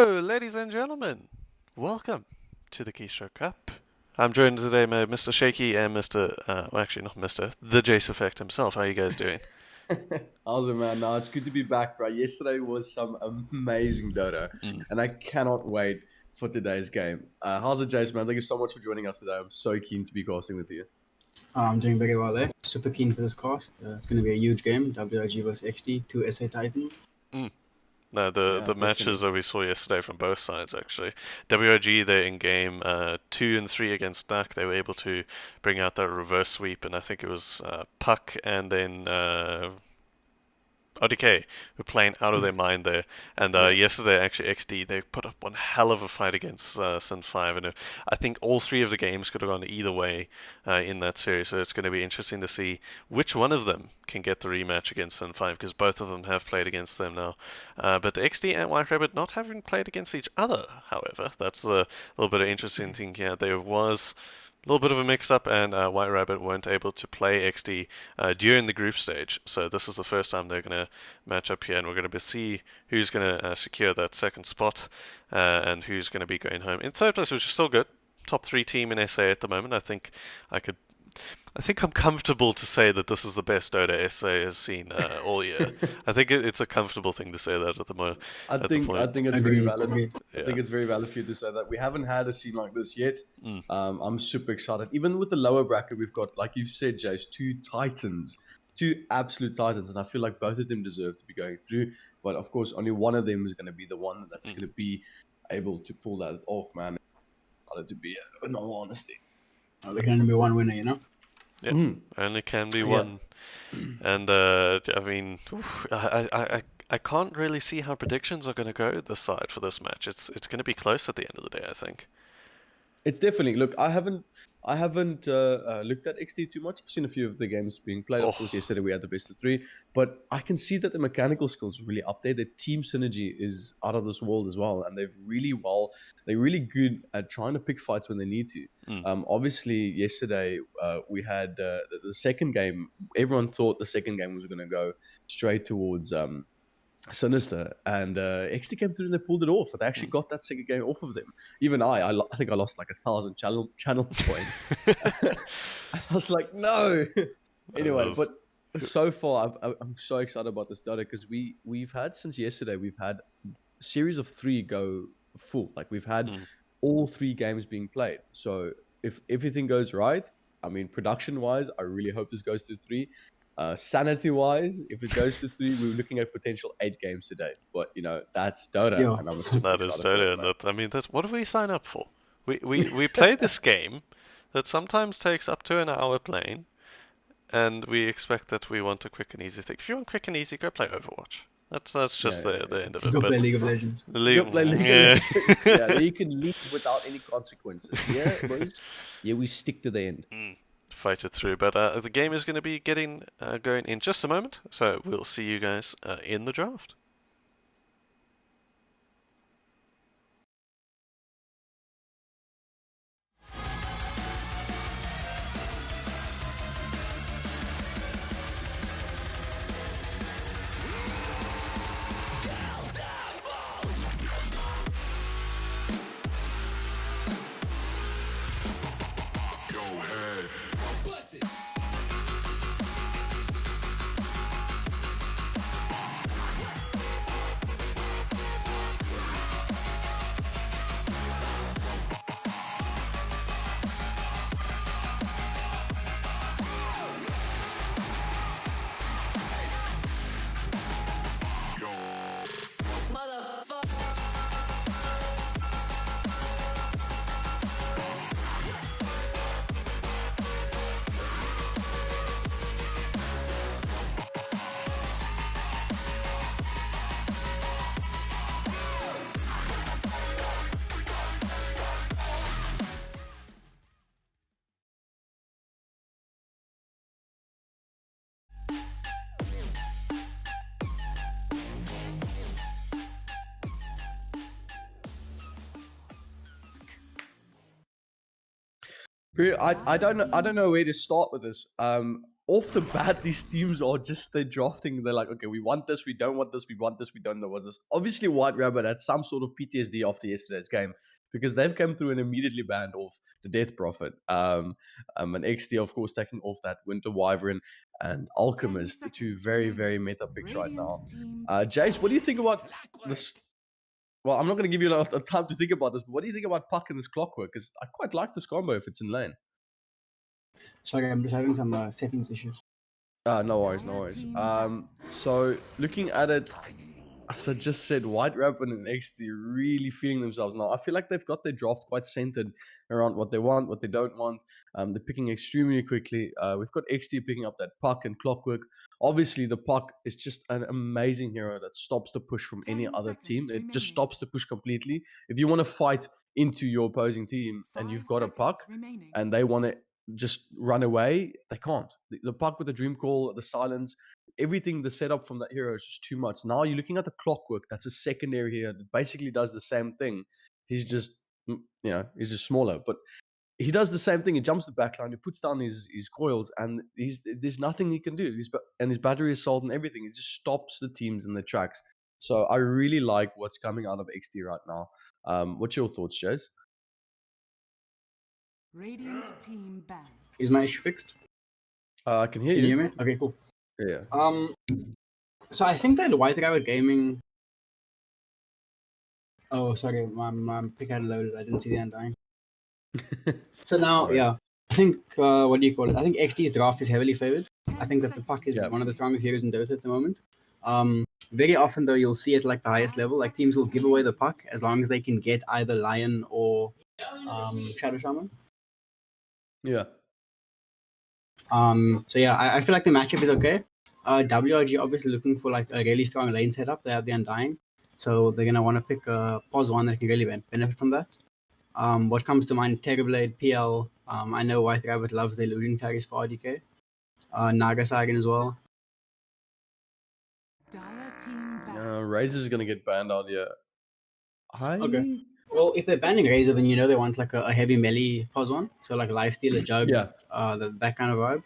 Hello, ladies and gentlemen. Welcome to the Keystroke Cup. I'm joined today by Mr. Shaky and well, actually not Mr. The Jace Effect himself. How are you guys doing? How's it, man? No, it's good to be back, bro. Yesterday was some amazing Dota, Mm. and I cannot wait for today's game. How's it, Jace, man? Thank you so much for joining us today. I'm so keen to be casting with you. I'm doing very well there. Super keen for this cast. It's going to be a huge game. WIG versus Exdee, two SA Titans. No, the Yeah, matches definitely. that we saw yesterday from both sides actually. WIG they're in game 2 and 3 against Duck. They were able to bring out that reverse sweep, and I think it was Puck and then ODK were playing out of their mind there. And Yeah. yesterday, actually, Exdee, they put up one hell of a fight against Sun 5. And I think all three of the games could have gone either way in that series. So it's going to be interesting to see which one of them can get the rematch against Sun 5, because both of them have played against them now. But Exdee and White Rabbit not having played against each other, however. That's a little bit of interesting thing here. There was a little bit of a mix-up, and White Rabbit weren't able to play Exdee during the group stage. So this is the first time they're going to match up here, and we're going to see who's going to secure that second spot and who's going to be going home. In third place, which is still good. Top 3 team in SA at the moment. I could I think I'm comfortable to say that this is the best Dota SA has seen all year. I think it's a comfortable thing to say that at the moment. I At the think I point, think it's very Agreed. valid. Agreed. I yeah. think it's very valid for you to say that. We haven't had a scene like this yet. Mm. I'm super excited. Even with the lower bracket, we've got, like you said, Jace, two titans, two absolute titans, and I feel like both of them deserve to be going through. But of course, only one of them is going to be the one that's going to be able to pull that off, man. Excited to be, in all honesty. There can only be one winner, you know? Yeah, only can be Yeah. one. And I mean, I can't really see how predictions are going to go this side for this match. It's going to be close at the end of the day, I think. It's definitely, look. I haven't looked at XT too much. I've seen a few of the games being played. Of course, yesterday we had the best of 3, but I can see that the mechanical skills really up there. The team synergy is out of this world as well, and they're really good at trying to pick fights when they need to. Obviously, yesterday we had the second game. Everyone thought the second game was going to go straight towards Sinister, and XT came through and they pulled it off. They actually got that second game off of them. Even I think I lost like 1,000 channel points. I was like, no. Anyway, but so far I'm so excited about this Dota, because we've had, since yesterday, we've had a series of 3 go full. Like, we've had all 3 games being played. So if everything goes right, I mean, production wise, I really hope this goes to 3. Sanity-wise, if it goes to 3, we're looking at potential 8 games today. But, that's Dota, Yeah. and I'm super That is excited for Dota, it, and man. I mean, what do we sign up for? We play this game that sometimes takes up to an hour playing, and we expect that we want a quick and easy thing. If you want quick and easy, go play Overwatch. That's just Yeah, the end of it. Go But play League of Legends. Go play League of yeah. Legends. Yeah, there you can leave without any consequences. Yeah, boys? Yeah, we stick to the end. Fight it through. But the game is going to be getting going in just a moment, so we'll see you guys in the draft. I don't know where to start with this. off the bat, these teams are just they're drafting. They're like, okay, we want this, we don't want this, we want this, we don't know what this. Obviously, White Rabbit had some sort of PTSD after yesterday's game because they've come through and immediately banned off the Death Prophet. And Exdee, of course, taking off that Winter Wyvern and Alchemist, the two very, very meta picks right now. Jace, what do you think about this? Well, I'm not going to give you enough time to think about this, but what do you think about Puck and this Clockwork? Because I quite like this combo if it's in lane. Sorry, I'm just having some settings issues. No worries, no worries. So looking at it, as I just said, White Rabbit and Exdee really feeling themselves now. I feel like they've got their draft quite centered around what they want, what they don't want. They're picking extremely quickly. We've got Exdee picking up that Puck and Clockwork. Obviously, the Puck is just an amazing hero that stops the push from any other team. It just stops the push completely. If you want to fight into your opposing team and you've got a Puck and they want to just run away, they can't. The Puck with the Dream Call, the silence, everything, the setup from that hero is just too much. Now you're looking at the Clockwork. That's a secondary hero that basically does the same thing. He's just, he's just smaller, but he does the same thing. He jumps the backline, he puts down his coils, and there's nothing he can do. And his battery assault and everything, it just stops the teams in their tracks. So I really like what's coming out of Exdee right now. What's your thoughts, Jace? Radiant team ban. Is my issue fixed? I can hear Can you. you hear me? Okay, cool. Yeah. So I think that White Rabbit Gaming. Oh, sorry, my pick had loaded. I didn't see the Undying. So now, Alright. yeah, I think what do you call it? I think XD's draft is heavily favored. I think that the Puck is one of the strongest heroes in Dota at the moment. Very often though, you'll see at like the highest level, like teams will give away the Puck as long as they can get either Lion or Shadow Shaman. Yeah. So yeah, I feel like the matchup is okay. WRG obviously looking for like a really strong lane setup. They have the Undying, so they're gonna want to pick a pause one that can really benefit from that. What comes to mind? Terrorblade, PL. I know White Rabbit loves the illusion carries for RDK. Naga Sagan as well. Dire team ban. Razor's gonna get banned out here. Okay. Well, if they're banning Razor, then you know they want like a heavy melee pause one. So like Lifesteal, a Jug, Yeah. that kind of vibe.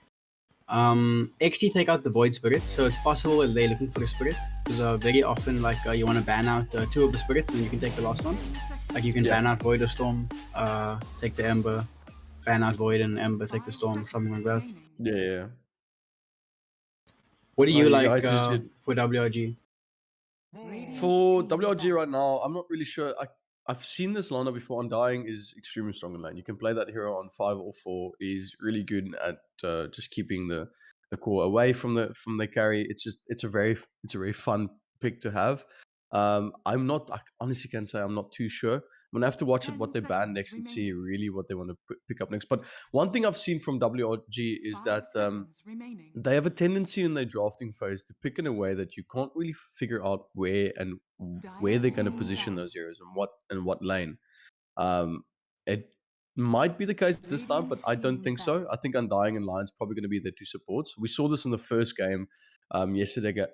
XT take out the Void Spirit, so it's possible that they're looking for a Spirit. Because very often like you want to ban out two of the Spirits and you can take the last one. Like you can ban out Void or Storm, take the Ember, ban out Void and Ember, take the Storm, something like that. Yeah. What do you like guys for WRG? For WRG right now, I'm not really sure. I've seen this lineup before. Undying is extremely strong in lane. You can play that hero on 5 or 4. He's really good at just keeping the core away from the carry. It's a very fun pick to have. I honestly can say I'm not too sure. I'm gonna have to watch what they ban next and see really what they want to pick up next. But one thing I've seen from WRG is that they have a tendency in their drafting phase to pick in a way that you can't really figure out where they're going to position those heroes and what lane. It might be the case this time, but I don't think so. I think Undying and Lion's probably going to be their two supports. We saw this in the first game yesterday.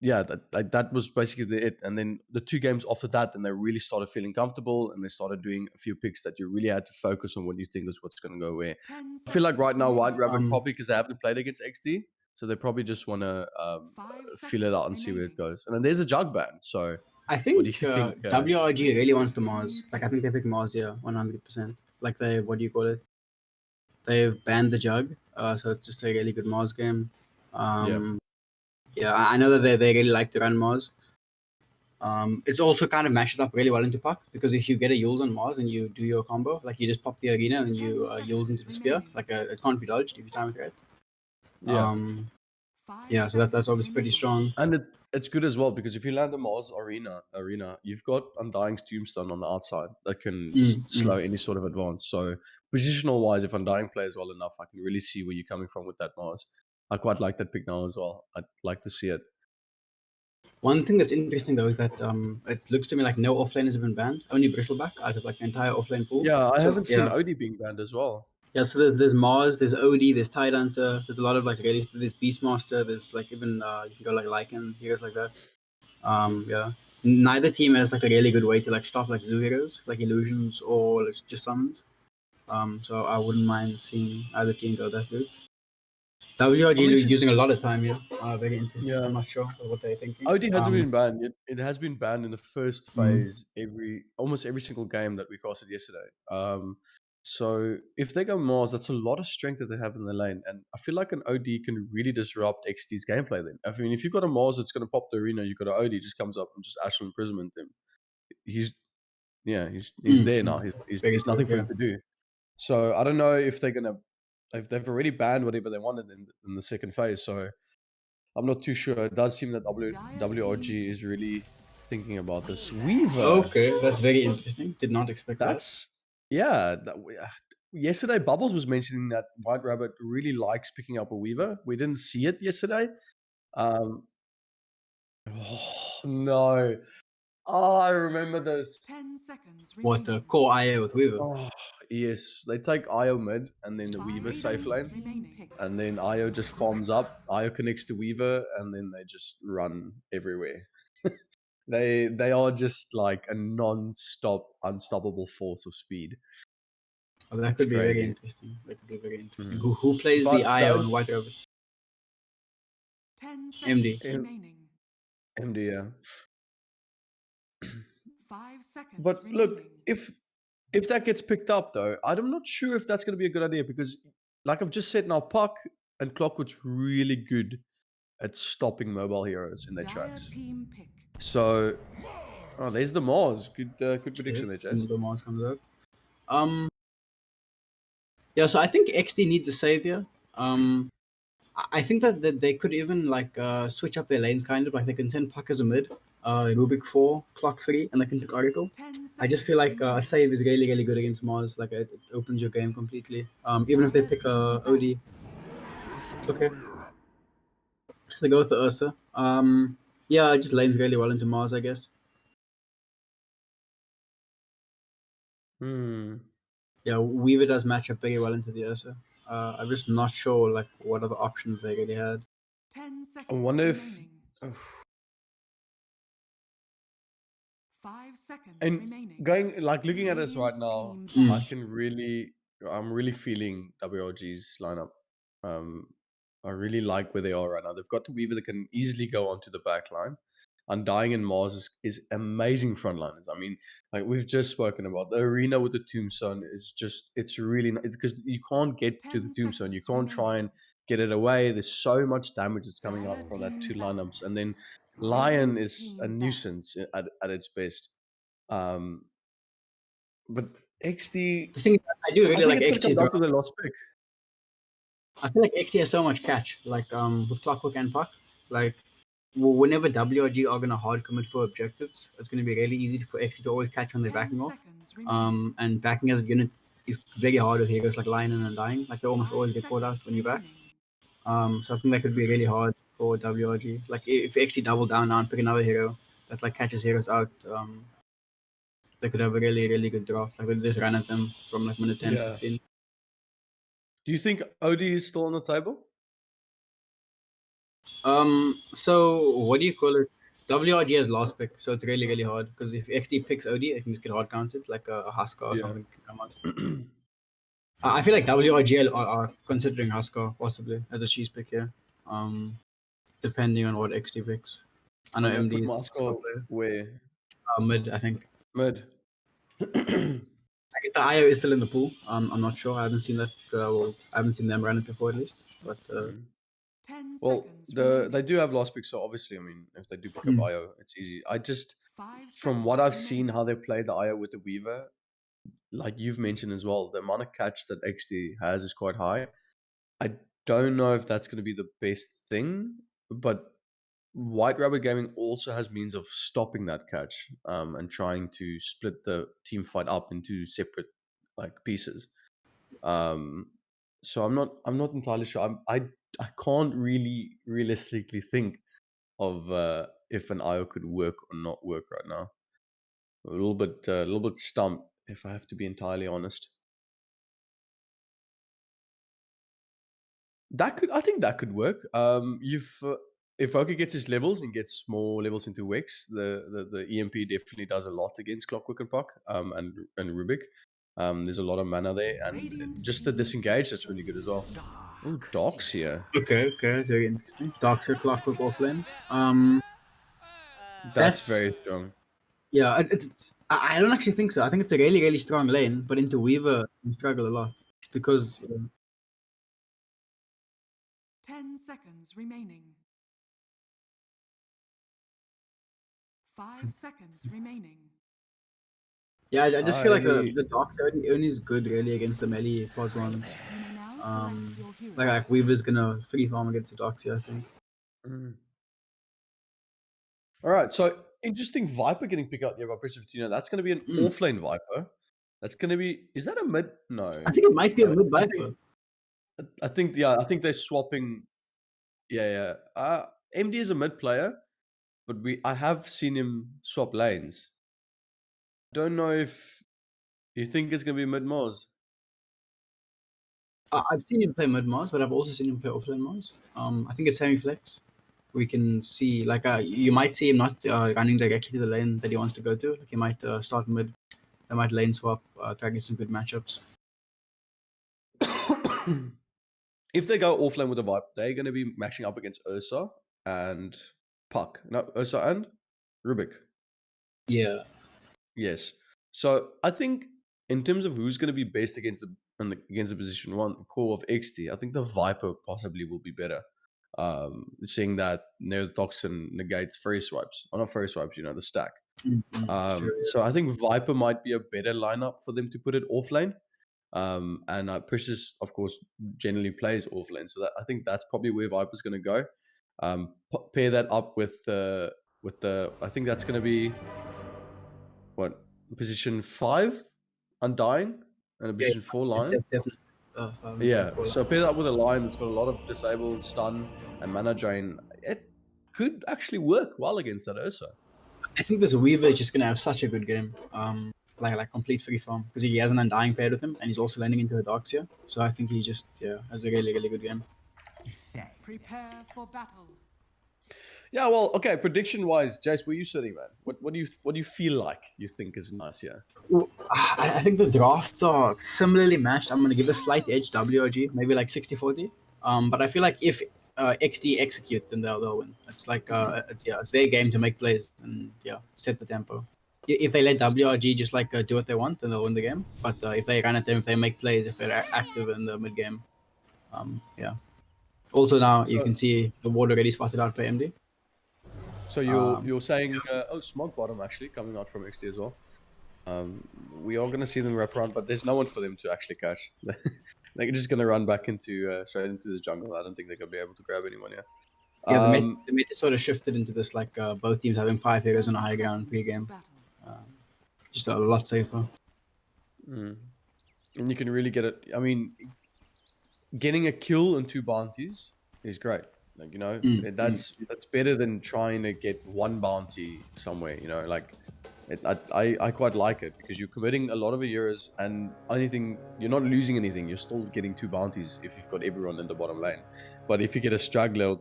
Yeah, that was basically it. And then the 2 games after that, then they really started feeling comfortable and they started doing a few picks that you really had to focus on what you think is what's going to go where. I feel like right now White Rabbit probably because they haven't played against XD, so they probably just want to feel it out and see where it goes. And then there's a Jug ban, so I think, what do you think? WRG really wants the Mars. Like I think they pick Mars, yeah, 100%. Like what do you call it? They've banned the Jug, so it's just a really good Mars game. Yeah, I know that they really like to run Mars. It's also kind of matches up really well into Puck because if you get a Yules on Mars and you do your combo, like you just pop the arena and you Yules into the spear, like it can't be dodged if you time it right. Yeah, so that's obviously pretty strong. And it's good as well because if you land a Mars arena, you've got Undying's Tombstone on the outside that can just slow any sort of advance. So positional wise, if Undying plays well enough, I can really see where you're coming from with that Mars. I quite like that pick now as well. I'd like to see it. One thing that's interesting though is that it looks to me like no offlaners have been banned. Only Bristleback out of like the entire offlane pool. Yeah, I haven't seen OD being banned as well. Yeah, so there's Mars, there's OD, there's Tidehunter, there's a lot of like really, there's Beastmaster, there's like even you can go like Lycan, heroes like that. Yeah. Neither team has like a really good way to like stop like zoo heroes, like illusions or just summons. So I wouldn't mind seeing either team go that route. WRG I'm using a lot of time here. Very interesting. Yeah. I'm not sure what they're thinking. OD hasn't been banned. It has been banned in the first phase almost every single game that we casted yesterday. So if they go Mars, that's a lot of strength that they have in the lane, and I feel like an OD can really disrupt XD's gameplay. Then, I mean, if you've got a Mars that's going to pop the arena, you've got an OD just comes up and just actual imprisonment them. He's there now. He's nothing for him to do. So I don't know if they've already banned whatever they wanted in the second phase. So I'm not too sure. It does seem that WRG is really thinking about this. Weaver. Okay, that's very interesting. Did not expect That's yeah. Yesterday, Bubbles was mentioning that White Rabbit really likes picking up a Weaver. We didn't see it yesterday. Oh no! Oh, I remember this. 10 seconds that. What remaining. core IO with Weaver? Oh, yes, they take IO mid and then the 5 Weaver seconds safe lane. remaining. And then IO just farms up. IO connects to Weaver, and then they just run everywhere. They are just like a non-stop, unstoppable force of speed. Oh, that could be very interesting. That could be very interesting. Who plays But the IO on White Rabbit? 10 seconds MD. remaining. MD, yeah. 5 seconds But remaining. look, if that gets picked up though, I'm not sure if that's going to be a good idea because, like I've just said now, Puck and Clockwood's really good at stopping mobile heroes in their Dire tracks. team pick. So, there's the Mars. Good prediction there, Jace. The Mars comes out. Yeah, so I think XD needs a savior. I think that they could even like switch up their lanes kind of like they can send Puck as a mid, Rubik 4, Clock 3, and they can take Oracle. 10 I just feel like seconds a save is really, really good against Mars. Like it opens your game completely. Even if they pick OD. Okay. So they go with the Ursa. Yeah, it just lanes really well into Mars, I guess. Yeah, Weaver does match up very well into the Ursa. I'm just not sure like what other options they really had. 10 seconds I wonder if. remaining. 5 seconds And remaining. looking at this right now, Team I'm really feeling WLG's lineup. I really like where they are right now. They've got the Weaver that can easily go onto the back line. Undying and Mars is amazing frontliners. I mean, like we've just spoken about, the arena with the Tombstone is just, it's really because you can't get to the 10 Tombstone. You seconds can't try and get it away. There's so much damage that's coming out from that two lineups. And then Lion is a nuisance at its best. But XD, The thing is, I do really like it's going to XT's come down to the last pick. I feel like XT has so much catch, like with Clockwork and Puck. Like whenever WRG are gonna hard commit for objectives, it's gonna be really easy for XT to always catch when they're backing off. And backing as a unit is very hard with heroes like Lion and Undying. Like they almost always get caught out when you back. So I think that could be really hard for WRG. Like if XT double down now and pick another hero that like catches heroes out, they could have a really, really good draft. Like they just run at them from like minute 10, 15. Do you think OD is still on the table? So what do you call it? WRG has last pick, so it's really, really hard because if XD picks OD, it can just get hard counted, like a Husker or something can come out. I feel like WRG are considering Husker possibly as a cheese pick here, depending on what XD picks. I know MD is Husker where? Mid, I think. Mid. I guess the IO is still in the pool. I'm not sure. I haven't seen that. I haven't seen them run it before at least. But 10 well, seconds they do have last pick, so obviously, I mean, if they do pick up IO, it's easy. I just, from what I've seen, how they play the IO with the Weaver, like you've mentioned as well, the amount of catch that XD has is quite high. I don't know if that's going to be the best thing, but White Rabbit Gaming also has means of stopping that catch and trying to split the team fight up into separate like pieces. So I'm not entirely sure. I can't really realistically think of if an IO could work or not work right now. A little bit stumped, if I have to be entirely honest. I think that could work. If Oka gets his levels and gets more levels into Wex, the EMP definitely does a lot against Clockwork and Puck and Rubik. There's a lot of mana there, and Radiant just the team disengage that's really good as well. Oh, Doc's here. Okay, that's very interesting. Darkseid Clockwork offlane. That's That's very strong. yeah. I don't actually think so. I think it's a really strong lane, but into Weaver you struggle a lot because 10 seconds remaining. 5 seconds remaining. yeah. I just feel like I the Darkseid only is good really against the melee pos ones. You may now Um, select your hero. like Weaver's gonna free farm against the Darkseid, I think. Mm. All right, so interesting Viper getting picked up here by Priscilla. That's going to be an offlane Viper. That's going to be. Is that a mid? No. I think it might be a No, mid I Viper. think yeah. I think they're swapping. Yeah. MD is a mid player, but I have seen him swap lanes. Don't know if you think it's going to be mid Mars. I've seen him play mid Mars, but I've also seen him play offlane Mars. I think it's semi flex. We can see like you might see him not running directly to the lane that he wants to go to. Like he might start mid, they might lane swap, try to get some good matchups. If they go offlane with a Viper, they're going to be matching up against Ursa and Puck. No, Ursa and Rubik. Yeah. Yes. So I think in terms of who's going to be best against the position one core of Exdee, I think the Viper possibly will be better. Seeing that Neurotoxin negates fairy swipes, or not fairy swipes, the stack. Sure, yeah. So I think Viper might be a better lineup for them to put it offlane. And Precious, of course, generally plays offlane, so I think that's probably where Viper's going to go. Pair that up with the I think that's going to be what, position 5 Undying and a position 4 Lion. Definitely. Yeah, so pair that up with a Lion that's got a lot of disable, stun, and mana drain. It could actually work well against that Ursa. I think this Weaver is just gonna have such a good game. Like complete free farm because he has an Undying paired with him, and he's also landing into a Darkseid. So I think he just has a really good game. Prepare for battle. Yeah, well, okay. Prediction-wise, Jace, where are you sitting, man? What do you feel like you think is nice here? Well, I think the drafts are similarly matched. I'm gonna give a slight edge WRG, maybe like 60-40. But I feel like if Exdee execute, then they'll win. It's like it's their game to make plays and set the tempo. If they let WRG just like do what they want, then they'll win the game. But if they run at them, if they make plays, if they're active in the mid game, yeah. Also now you can see the ward already spotted out by MD. So you're saying Smog Bottom actually coming out from XD as well. We are gonna see them wrap around, but there's no one for them to actually catch. They're just gonna run back into straight into the jungle. I don't think they're gonna be able to grab anyone yet. Yeah, the meta sort of shifted into this like both teams having 5 heroes on a high ground pre-game. Just a lot safer. And you can really get it. I mean, getting a kill and 2 bounties is great. Like, that's better than trying to get 1 bounty somewhere. I quite like it because you're committing a lot of heroes, and you're not losing anything. You're still getting 2 bounties if you've got everyone in the bottom lane. But if you get a straggler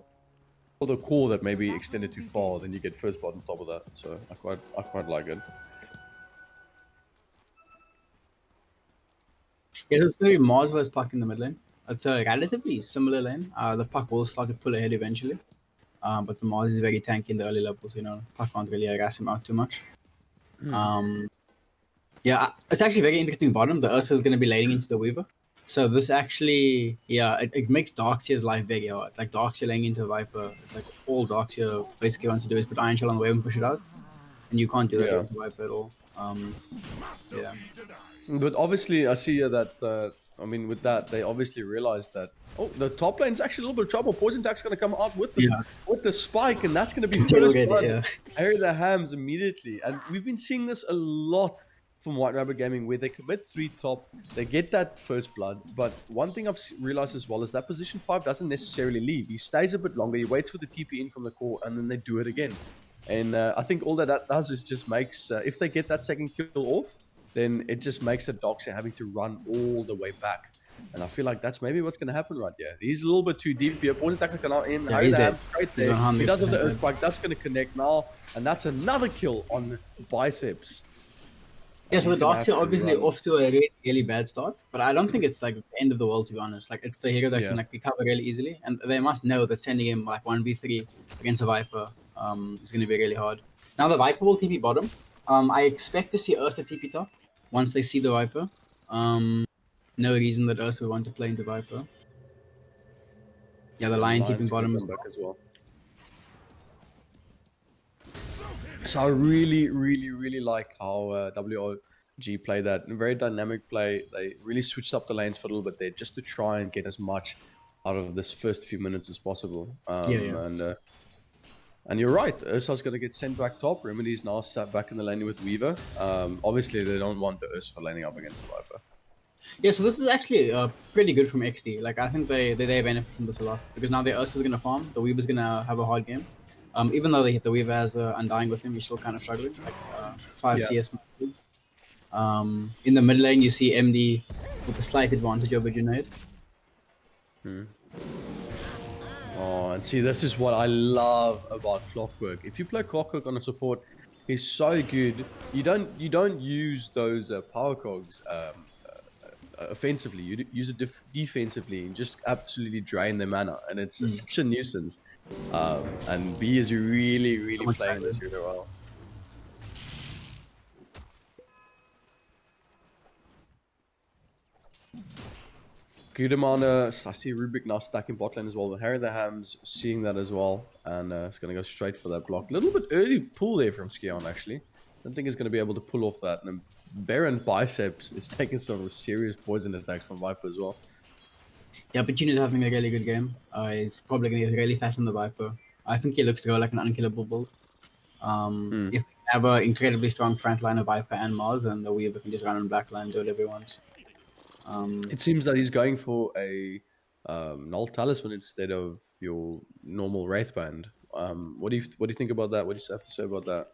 or the core that maybe extended too far, then you get first blood on top of that. So I quite like it. Yeah, it's going to be Mars versus Puck in the mid lane. It's a relatively similar lane. The Puck will start to pull ahead eventually. But the Mars is very tanky in the early levels, Puck can't really harass him out too much. Yeah, it's actually very interesting bottom. The Ursa is going to be laning into the Weaver. So this actually, it makes Darkseid's life very hard. Like Darkseid laying into a Viper, it's like all Darkseid basically wants to do is put Iron Shell on the wave and push it out. And you can't do that with the Viper at all. Yeah. But obviously, I see that, with that, they obviously realized that, the top lane's actually a little bit of trouble. Poison Tack's going to come out with the spike, and that's going to be first blood. Harry the Hams immediately. And we've been seeing this a lot from White Rabbit Gaming, where they commit 3 top, they get that first blood. But one thing I've realized as well is that position 5 doesn't necessarily leave. He stays a bit longer, he waits for the TP in from the core, and then they do it again. And I think all that does is just makes, if they get that second kill off, then it just makes the Doxer having to run all the way back. And I feel like that's maybe what's going to happen right here. He's a little bit too deep here. Poison Tax can out in. Yeah, he's dead. Right there. He does have the Earthquake. That's going to connect now. And that's another kill on Biceps. Yeah, so he's the gonna Darks have are to obviously run. off to a really, really bad start, but I don't think it's like the end of the world, to be honest. Like, it's the hero that Yeah. can like recover really easily, and they must know that sending him like 1v3 against a Viper is going to be really hard. Now the Viper will TP bottom. I expect to see Ursa TP top once they see the Viper. No reason that Ursa would want to play into Viper. Yeah, the Lion TPing Lion's gonna bottom as come back well. as well. So I really, really, really like how WOG played that. Very dynamic play. They really switched up the lanes for a little bit there just to try and get as much out of this first few minutes as possible. Yeah. And you're right. Ursa's going to get sent back top. Remedy's now sat back in the lane with Weaver. Obviously, they don't want the Ursa laning up against the Viper. Yeah, so this is actually pretty good from Exdee. Like, I think they benefit from this a lot because now the Ursa's going to farm, the Weaver's going to have a hard game. Even though the Weaver has Undying with him, he's still kind of struggling. Like 5 Yeah. CS. In the mid lane, you see MD with a slight advantage over Junaid. Oh, and see, this is what I love about Clockwork. If you play Clockwork on a support, he's so good. You don't use those power cogs offensively. You use it defensively and just absolutely drain their mana, and it's such a nuisance. And B is really, really playing this really well. Good amount of, I see Rubik now stacking bot lane as well. Harry the Hams seeing that as well, and it's going to go straight for that block. A little bit early pull there from Skion, actually. Don't think he's going to be able to pull off that. And Baron Biceps is taking some serious poison attacks from Viper as well. Yeah, but Junaid's having a really good game. He's probably going to get really fat on the Viper. I think he looks to go like an unkillable build. If they have an incredibly strong front line of Viper and Mars, then the Weaver can just run on back line, do whatever he wants. It seems that he's going for a null talisman instead of your normal wraith band. What do you think about that? What do you have to say about that?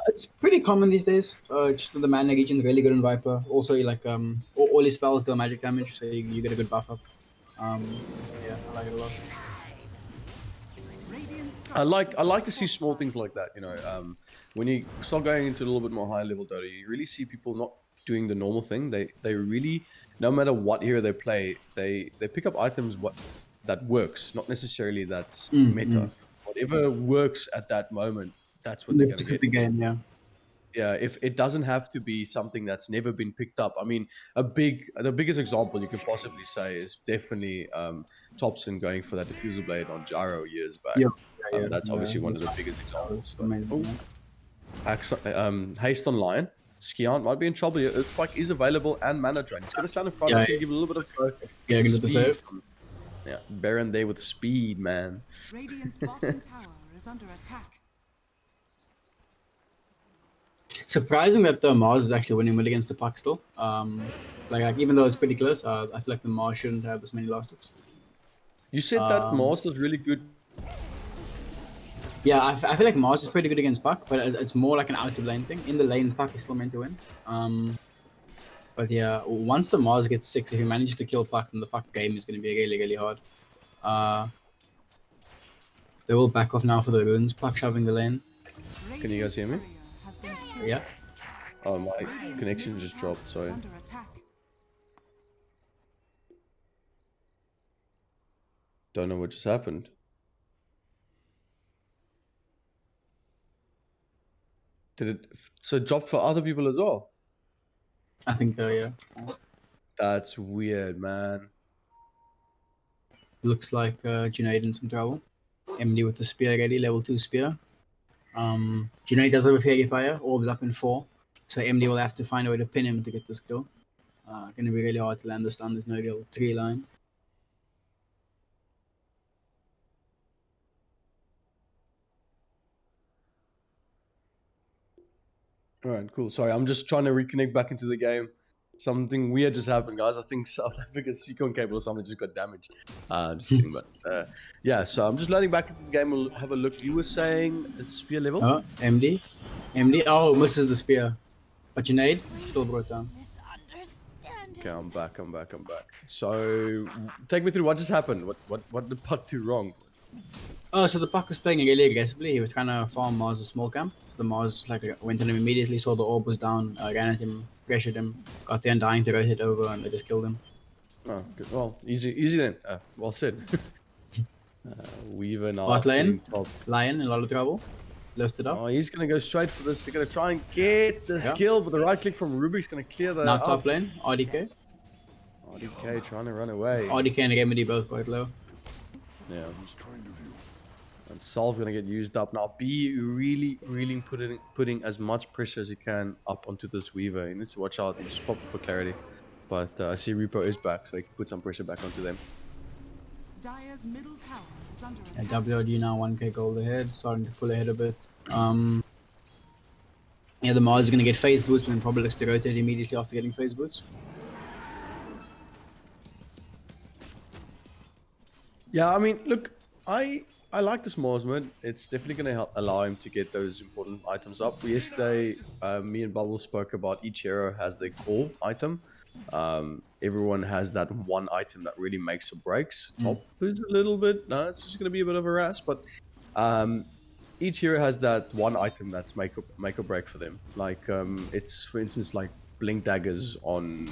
It's pretty common these days. Just the mana region is really good in Viper. Also, like all his spells deal magic damage, so you get a good buff up. Yeah, I like it a lot. I like to see small things like that. You know, when you start going into a little bit more high level Dota, you really see people not doing the normal thing. They really, no matter what hero they play, they pick up items that works, not necessarily that's meta. Whatever works at that moment, that's what they're going to get. The game, yeah. Yeah, if it doesn't have to be something that's never been picked up. I mean, the biggest example you could possibly say is definitely Thompson going for that diffuser blade on Gyro years back. Yeah, that's obviously one of the biggest examples. Amazing. Haste on line. Skiant might be in trouble here. Earthspike is available and mana drain. He's going to stand in front. He's going to give a little bit of the save. Yeah, Baron there with speed, man. Radiant's bottom tower is under attack. Surprising that the Mars is actually winning mid against the Puck still. Like even though it's pretty close, I feel like the Mars shouldn't have as many last hits. You said that Mars was really good. Yeah, I feel like Mars is pretty good against Puck, but it's more like an out of lane thing. In the lane, Puck is still meant to win. But yeah, once the Mars gets 6, if he manages to kill Puck, then the Puck game is going to be really, really hard. They will back off now for the runes. Puck shoving the lane. Can you guys hear me? Yeah. Oh, my connection just dropped, sorry. Don't know what just happened. Did it so dropped for other people as well? I think so, yeah. That's weird, man. Looks like Junaid in some trouble. MD with the spear ready, level 2 spear. Junaid does have a fairy fire, orbs up in 4. So MD will have to find a way to pin him to get this kill. Gonna be really hard to land the stun, there's no real 3 line. Alright, cool. Sorry, I'm just trying to reconnect back into the game. Something weird just happened, guys. I think South Africa's Seacon cable or something just got damaged. Just kidding, but yeah, so I'm just loading back into the game. We'll have a look. You were saying it's spear level? Oh, MD. Oh, misses the spear. But Junaid still brought down. Okay, I'm back. So, take me through what just happened. What did Putt do wrong? Oh, so the Puck was playing really aggressively. He was trying to farm Mars' small camp. So the Mars just like went on him immediately, saw the orb was down, ran at him, pressured him, got the Undying to rotate over, and they just killed him. Oh, good. Well, easy then. Well said. Weaver now Bot lane, sitting top. Lion in a lot of trouble. Lifted up. Oh, he's gonna go straight for this. They're gonna try and get this Yeah. kill, but the right click from Rubik's gonna clear the. Now top lane, RDK. RDK trying to run away. RDK and Remedy both quite low. Yeah. And Salve gonna get used up now. B really putting as much pressure as he can up onto this Weaver. He needs to watch out and just pop up for clarity. But I see Reaper is back, so he can put some pressure back onto them. Dire's middle tower is under And attack. WRG now 1k gold ahead, starting to pull ahead a bit. Yeah, the Mars is going to get phase boots and then probably looks to rotate immediately after getting phase boots. Yeah, I mean, look, I like this Marsman. It's definitely going to allow him to get those important items up. Yesterday, me and Bubble spoke about each hero has their core item. Everyone has that one item that really makes or breaks. Top is a little bit, no, it's just going to be a bit of a ras, but each hero has that one item that's make or break for them. Like it's, for instance, like blink daggers on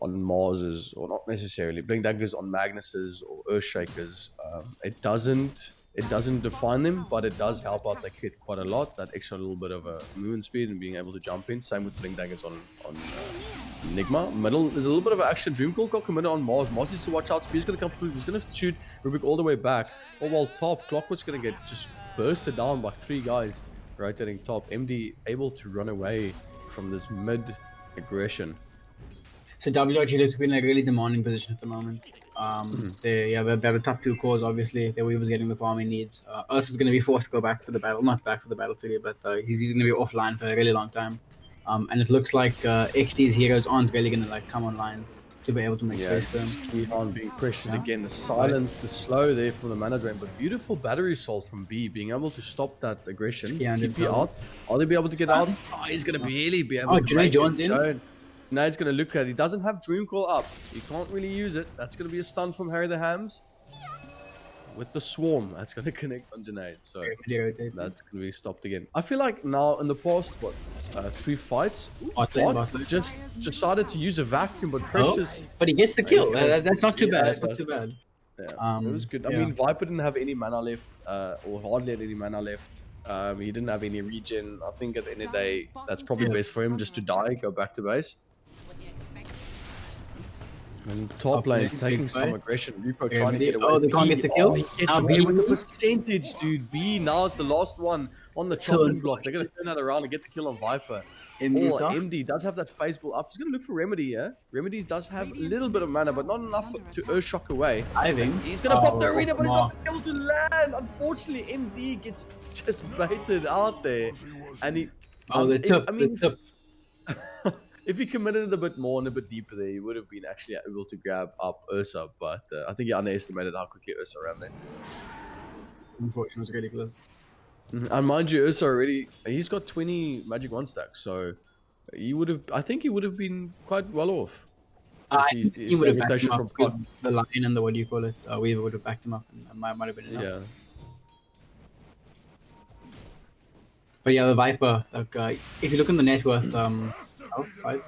Mars's, or not necessarily blink daggers on Magnus's or Earthshakers. It doesn't define them, but it does help out the kit quite a lot. That extra little bit of a movement speed and being able to jump in. Same with blink daggers on Enigma. Middle, there's a little bit of action. Dream Call got committed on Mars. Mars needs to watch out. Speed's gonna come through. He's gonna shoot Rubik all the way back. All while top, Clockwork's gonna get just bursted down by 3 guys rotating top. MD able to run away from this mid aggression. So WRG looks to be in a really demanding position at the moment. They have the top 2 cores, obviously. Their Weaver's getting the farm he needs. Us is going to be forced to go back for the battle. Not back for the battle period, but he's going to be offline for a really long time. And it looks like Exdee's heroes aren't really going to like come online to be able to make space for him. Keep on being pressured again. The silence, the slow there from the mana drain, but beautiful battery assault from B, being able to stop that aggression. Keep you out. Are they be able to get out? Oh, he's going to barely be able to make Jones it. in. Now he's going to look at it. He doesn't have Dream Call up. He can't really use it. That's going to be a stun from Harry the Hams. With the Swarm, that's going to connect on Junaid. So that's going to be stopped again. I feel like now in the past, 3 fights, Bot just decided to use a vacuum, but Precious... but he gets the kill. That's not too bad. That's not too bad. Yeah, it was good. I mean, Viper didn't have any mana left, or hardly had any mana left. He didn't have any regen. I think at the end of the day, that's probably best for him just to die, go back to base. And top lane taking some aggression. Reaper trying to get away. Oh, they can't get the kill? He gets away with the percentage, dude. B now is the last one on the chopping block. They're going to turn that around and get the kill on Viper. MD does have that phase ball up. He's going to look for Remedy, yeah? Remedy does have a little bit of mana, but not enough to Earthshock away. He's going to pop the arena, but he's not able to land. Unfortunately, MD gets just baited out there. And he... the tip. If he committed it a bit more and a bit deeper there, he would have been actually able to grab up Ursa, but I think he underestimated how quickly Ursa ran there. Unfortunately, it was really close. And mind you, Ursa already, he's got 20 Magic 1 stacks, so he would have, I think he would have been quite well off. He would have backed him up. The line and the, what do you call it, Weaver would have backed him up, and might have been enough. Yeah. But yeah, the Viper, like, if you look on the net worth, fight.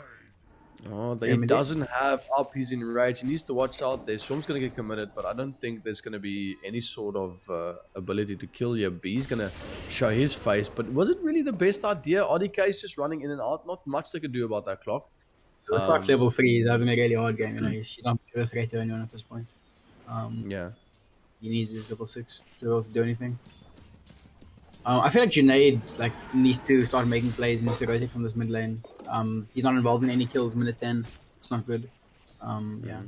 Oh, he doesn't have up. He's in rage. He needs to watch out there. Storm's going to get committed, but I don't think there's going to be any sort of ability to kill you. B's going to show his face, but was it really the best idea? RDK is just running in and out. Not much they could do about that clock. The clock's level 3. He's having a really hard game. You know, he's not a threat to anyone at this point. Yeah. He needs his level 6 to be able to do anything. I feel like Junaid needs to start making plays. He needs to rotate from this mid lane. He's not involved in any kills minute 10. It's not good. Yeah.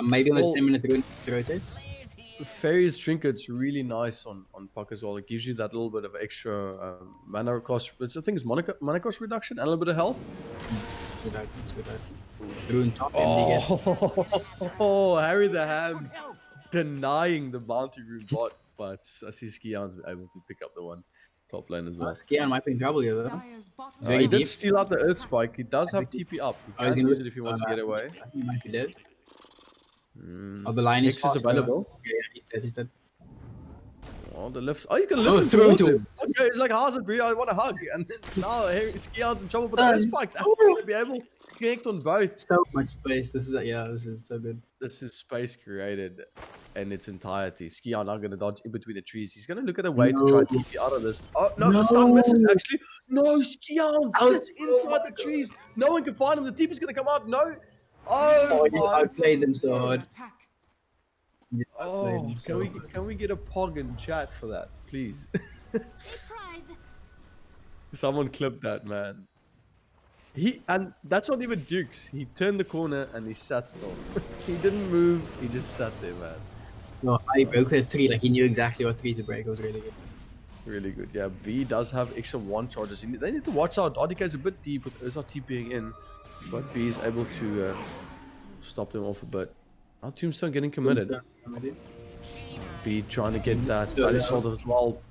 Maybe on the 10-minute run to rotate. Fairy's Trinket's really nice on Puck as well. It gives you that little bit of extra mana cost. I think it's mana cost reduction and a little bit of health. It's good out. Rune top Oh, Harry the Hams denying the bounty rune bot, but I see Skian's able to pick up the one top lane as well. Skian might be in trouble here though. He did steal out the Earth Spike. He does have TP up. He can use it if he wants to get away. He might be dead. The line is available. Yeah, he's dead. Oh, the lift. Oh, he's gonna lift throw towards it to him. Okay, he's like, how's it, bro? I want a hug. And then now Skian's in trouble, but the air spike's actually gonna be able to connect on both. So much space. This is so good. This is space created in its entirety. Skian not gonna dodge in between the trees. He's gonna look at a way to try and TP out of this. Oh no, the stun misses actually. No, Skian sits inside the trees. No one can find him. The TP's gonna come out. No. Oh, I played them so hard. Attack. Oh, can we get a pog in chat for that, please? Surprise! Someone clip that, man. And that's not even Dukes. He turned the corner and he sat still. He didn't move. He just sat there, man. No, I broke that tree. Like he knew exactly what tree to break. It was really good. Really good. Yeah, B does have extra 1 charges. They need to watch out. RDK is a bit deep with Ursa TPing in, but B is able to stop them off a bit. Our Tombstone getting committed. B trying to get that body sword as well.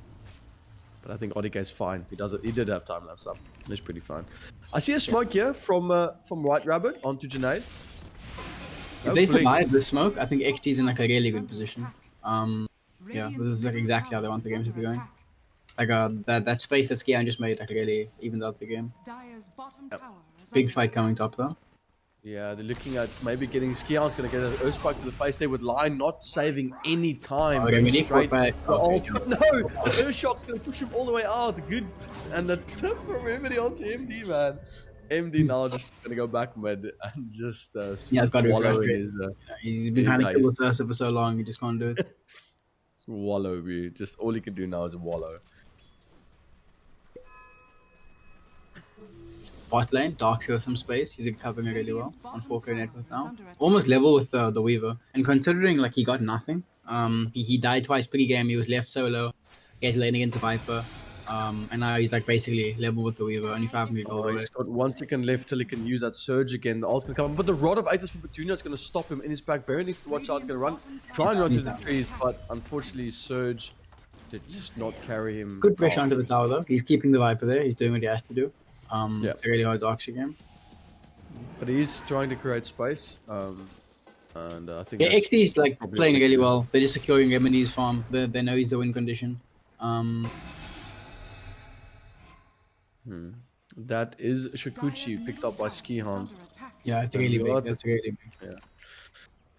But I think RDK is fine. He did have time lapse up. It's pretty fine. I see a smoke here from White Rabbit onto Junaid. If they survive the smoke, I think Exdee is in like a really good position. Yeah, this is like exactly how they want the game to be going. Like that space that Skian just made like really evened out the game. Dire's bottom tower is Big under fight coming top though. Yeah, they're looking at maybe getting Skian's gonna get an Earthspike to the face there with Line not saving any time. Okay, we need Straight back. oh, no! Earthshot's gonna push him all the way out. Good, and the tip from Remedy onto MD, man. MD now just gonna go back mid and just Yeah, it's got to wallow be in his, He's been trying to kill this Ursa for so long, he just can't do it. wallow, dude. Just all he can do now is wallow. Bot lane, Darkseer with some space. He's covering it really well on 4K network now. Almost level with the Weaver. And considering like he got nothing, he died twice pre-game. He was left solo. He had to lane against Viper. And now he's like basically level with the Weaver. Only 5 minutes all the way. He's got 1 second left till he can use that surge again. The ult's gonna come, but the Rod of Aethys from Petunia is gonna stop him in his back. Baron needs to watch out. Gonna try and run to the trees, but unfortunately Surge did just not carry him. Good pressure onto the tower though. He's keeping the Viper there. He's doing what he has to do. Yeah. It's a really hard Darkseer game. But he's trying to create space. And I think Yeah, that's Exdee is like probably playing a really good well. They're just securing Remedy's farm. They know he's the win condition. That is Shikuchi picked up by Skihan. Yeah, it's really we are big. That's really big. Yeah.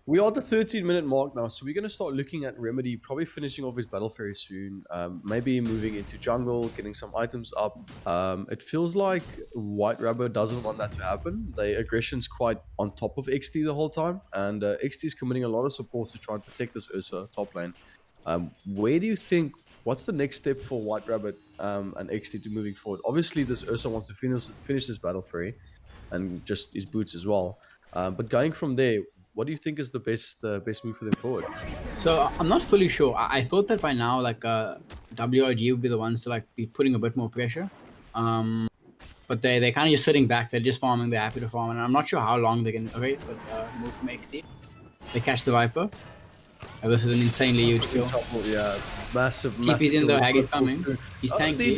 We are at the 13-minute mark now, so we're going to start looking at Remedy, probably finishing off his battle very soon. Maybe moving into jungle, getting some items up. It feels like White Rabbit doesn't want that to happen. Their aggression's quite on top of Exdee the whole time, and Exdee is committing a lot of support to try and protect this Ursa top lane. Where do you think, what's the next step for White Rabbit and Exdee to moving forward? Obviously, this Ursa wants to finish this battle free, and just his boots as well. But going from there, what do you think is the best move for them forward? So I'm not fully sure. I thought that by now, like WRG would be the ones to like be putting a bit more pressure. But they're kind of just sitting back. They're just farming. They're happy to farm, and I'm not sure how long they can. Okay, but move from Exdee. They catch the Viper. This is an insanely huge kill. Yeah, massive. TP's in though. Haggis coming. He's tanky.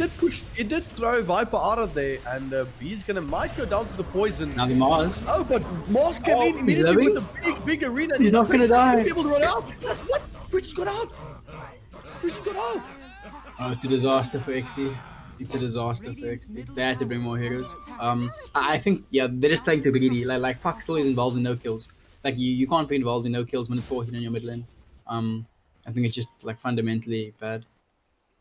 He did throw Viper out of there, and B's might go down to the poison. Now the Mars. Oh, but Mars came in he's immediately living? with a big arena. He's not gonna die. Able to run out. What? Bridge got out. Bridge got out. Oh, it's a disaster for Exdee. It's a disaster for Exdee. They had to bring more heroes. I think they're just playing too greedy. Like Fox still is involved in no kills. Like you can't be involved in no kills when it's 14 in your mid lane. I think it's just like fundamentally bad.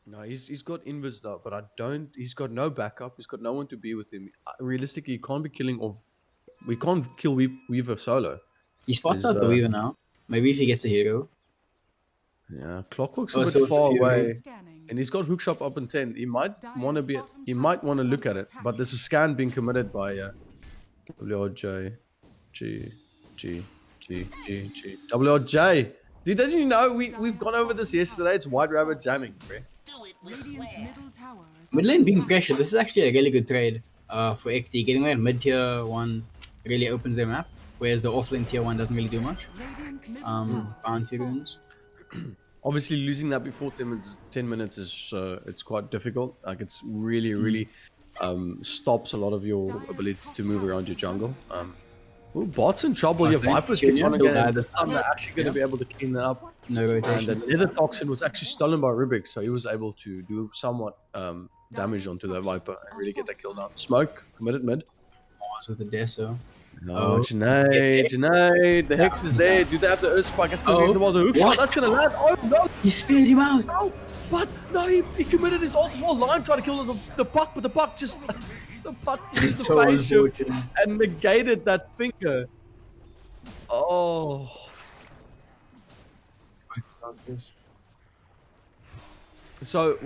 No, he's got invis though, but he's got no backup. He's got no one to be with him. Realistically, you can't be killing off. We can't kill Weaver solo. He spots out the Weaver now. Maybe if he gets a hero. Yeah, Clockwork's Oh, a so bit far it's a away, Scanning. and he's got hookshot up in 10. He might want to look at it, but there's a scan being committed by WRJ, G. WRJ. Dude, didn't you know we've gone over this yesterday? It's White Rabbit jamming, bro. Radiant's middle tower is Mid lane being pressured. This is actually a really good trade for Exdee. Getting that mid tier 1 really opens their map, whereas the off lane tier 1 doesn't really do much. Radiant's middle Bounty runes. Obviously, losing that before 10 minutes is it's quite difficult. Like it's really stops a lot of your ability to move around your jungle. Ooh, bot's in trouble. Oh, Yeah, thank Viper's you, getting on Junior. again. This time they're actually going to be able to clean that up. No And rotations. the nether toxin was actually stolen by Rubik, so he was able to do somewhat damage onto the Viper and really get that kill down. Smoke, committed mid. With the Deso. No, Oh, Junaid, yes, Junaid, the Hex is there. Do they have the Earth Spike? That's going to be the hook shot. What? That's going to land. Oh, no. He speared him out. No, but no, he committed his ult as well. Lion tried to kill the puck, but the puck just the puck used the So phase shield unfortunate. and negated that finger. Oh, so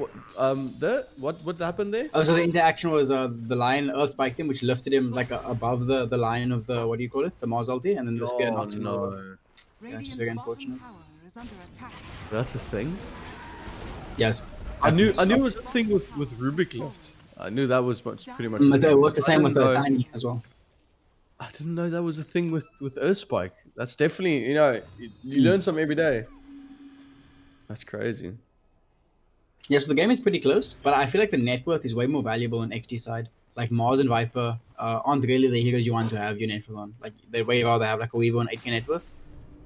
what happened there? Oh, so the interaction was the lion earth spiked him, which lifted him like above the line of the, what do you call it, the Mars ulti, and then the spear Oh knocked him over. no, Radiant's very bottom unfortunate. tower is under attack. that's a thing. Yes. I knew it was a thing with Rubik left. I knew that was pretty much. But it worked the I same didn't with know- Tiny as well. I didn't know that was a thing with Earth Spike. That's definitely, you learn something every day. That's crazy. Yeah, so the game is pretty close, but I feel like the net worth is way more valuable on XT side. Like Mars and Viper aren't really the heroes you want to have your net worth on. Like they'd way rather have like a Weaver on 8k net worth.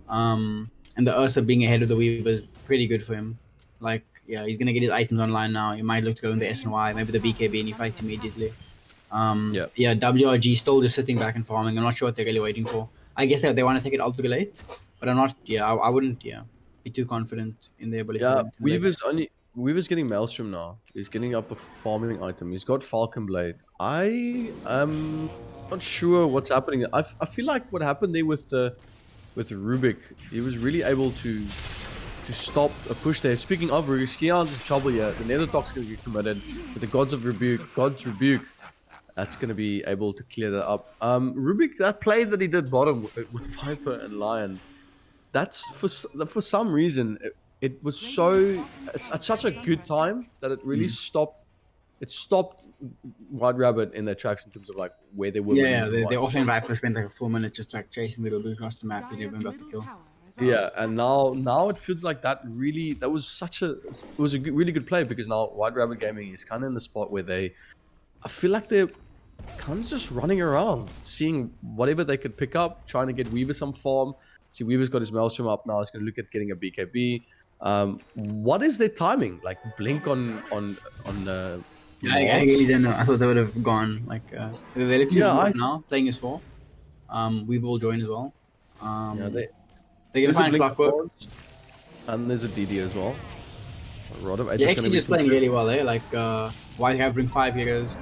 And the Ursa being ahead of the Weaver is pretty good for him. Like, yeah, he's gonna get his items online now. He might look to go in the SNY, maybe the BKB, and he fights immediately. Yeah, WRG still just sitting back and farming. I'm not sure what they're really waiting for. I guess they want to take it ultra late, but I'm not. Yeah, I wouldn't. Yeah, be too confident in their ability. Yeah, to win. Weaver's getting Maelstrom now. He's getting up a farming item. He's got Falcon Blade. I am not sure what's happening. I feel like what happened there with Rubik, he was really able to stop a push there. Speaking of Rubik, Skion's in trouble here. The Nether Tox's going to get committed with the God's Rebuke. That's going to be able to clear that up. Rubik, that play that he did bottom with Viper and Lion, that's for some reason it was it's at such a good time that it really stopped White Rabbit in their tracks in terms of like where they were. Yeah, the offlane Viper spent like a full minute just like chasing the blue across the map and Dire's everyone got the middle kill. tower is under Yeah, and now it feels like that was a really good play, because now White Rabbit Gaming is kind of in the spot where I feel like they're kind of just running around, seeing whatever they could pick up, trying to get Weaver some farm. See, Weaver's got his Maelstrom up now. He's going to look at getting a BKB. What is their timing? Like blink on I really don't know. I thought they would have gone like they're looking now playing as 4. We will join as well. yeah, They're gonna there's a find blink Clockwork. and there's a DD as well. Rod of Yeah, actually just playing really well there. Like White have bring 5 heroes.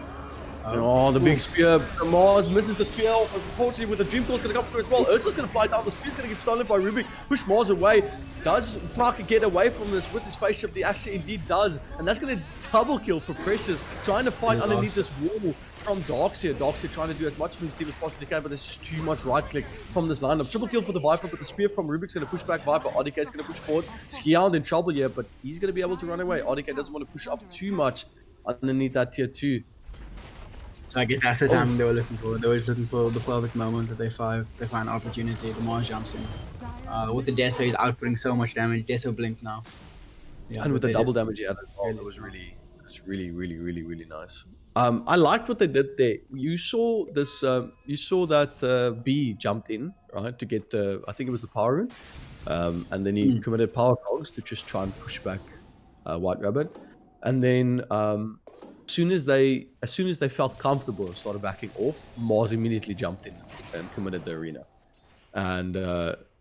Oh, the big spear. Mars misses the spear. Unfortunately, with the Dream Core's going to come through as well. Ursa's going to fly down. The spear's going to get stolen by Rubik. Push Mars away. Does Parker get away from this with his face shift? He actually indeed does. And that's going to double kill for Precious. Trying to fight underneath this wall from Darkseer. Darkseer trying to do as much for his team as possibly can, but there's just too much right click from this lineup. Triple kill for the Viper, but the spear from Rubik's going to push back Viper. RDK is going to push forward. Skiaund in trouble here, but he's going to be able to run away. RDK doesn't want to push up too much underneath that tier 2. So I guess that's the time they were looking for. They were just looking for the perfect moment that they find opportunity. The Mars jumps in. With the Deso, he's outputting so much damage. Deso blinked now. Yeah, And with the double damage he had as well, it was really nice. I liked what they did there. You saw this. You saw that B jumped in, right, to get the. I think it was the power rune, and then he committed power cogs to just try and push back White Rabbit, and then as soon as they felt comfortable and started backing off, Mars immediately jumped in and committed the arena, and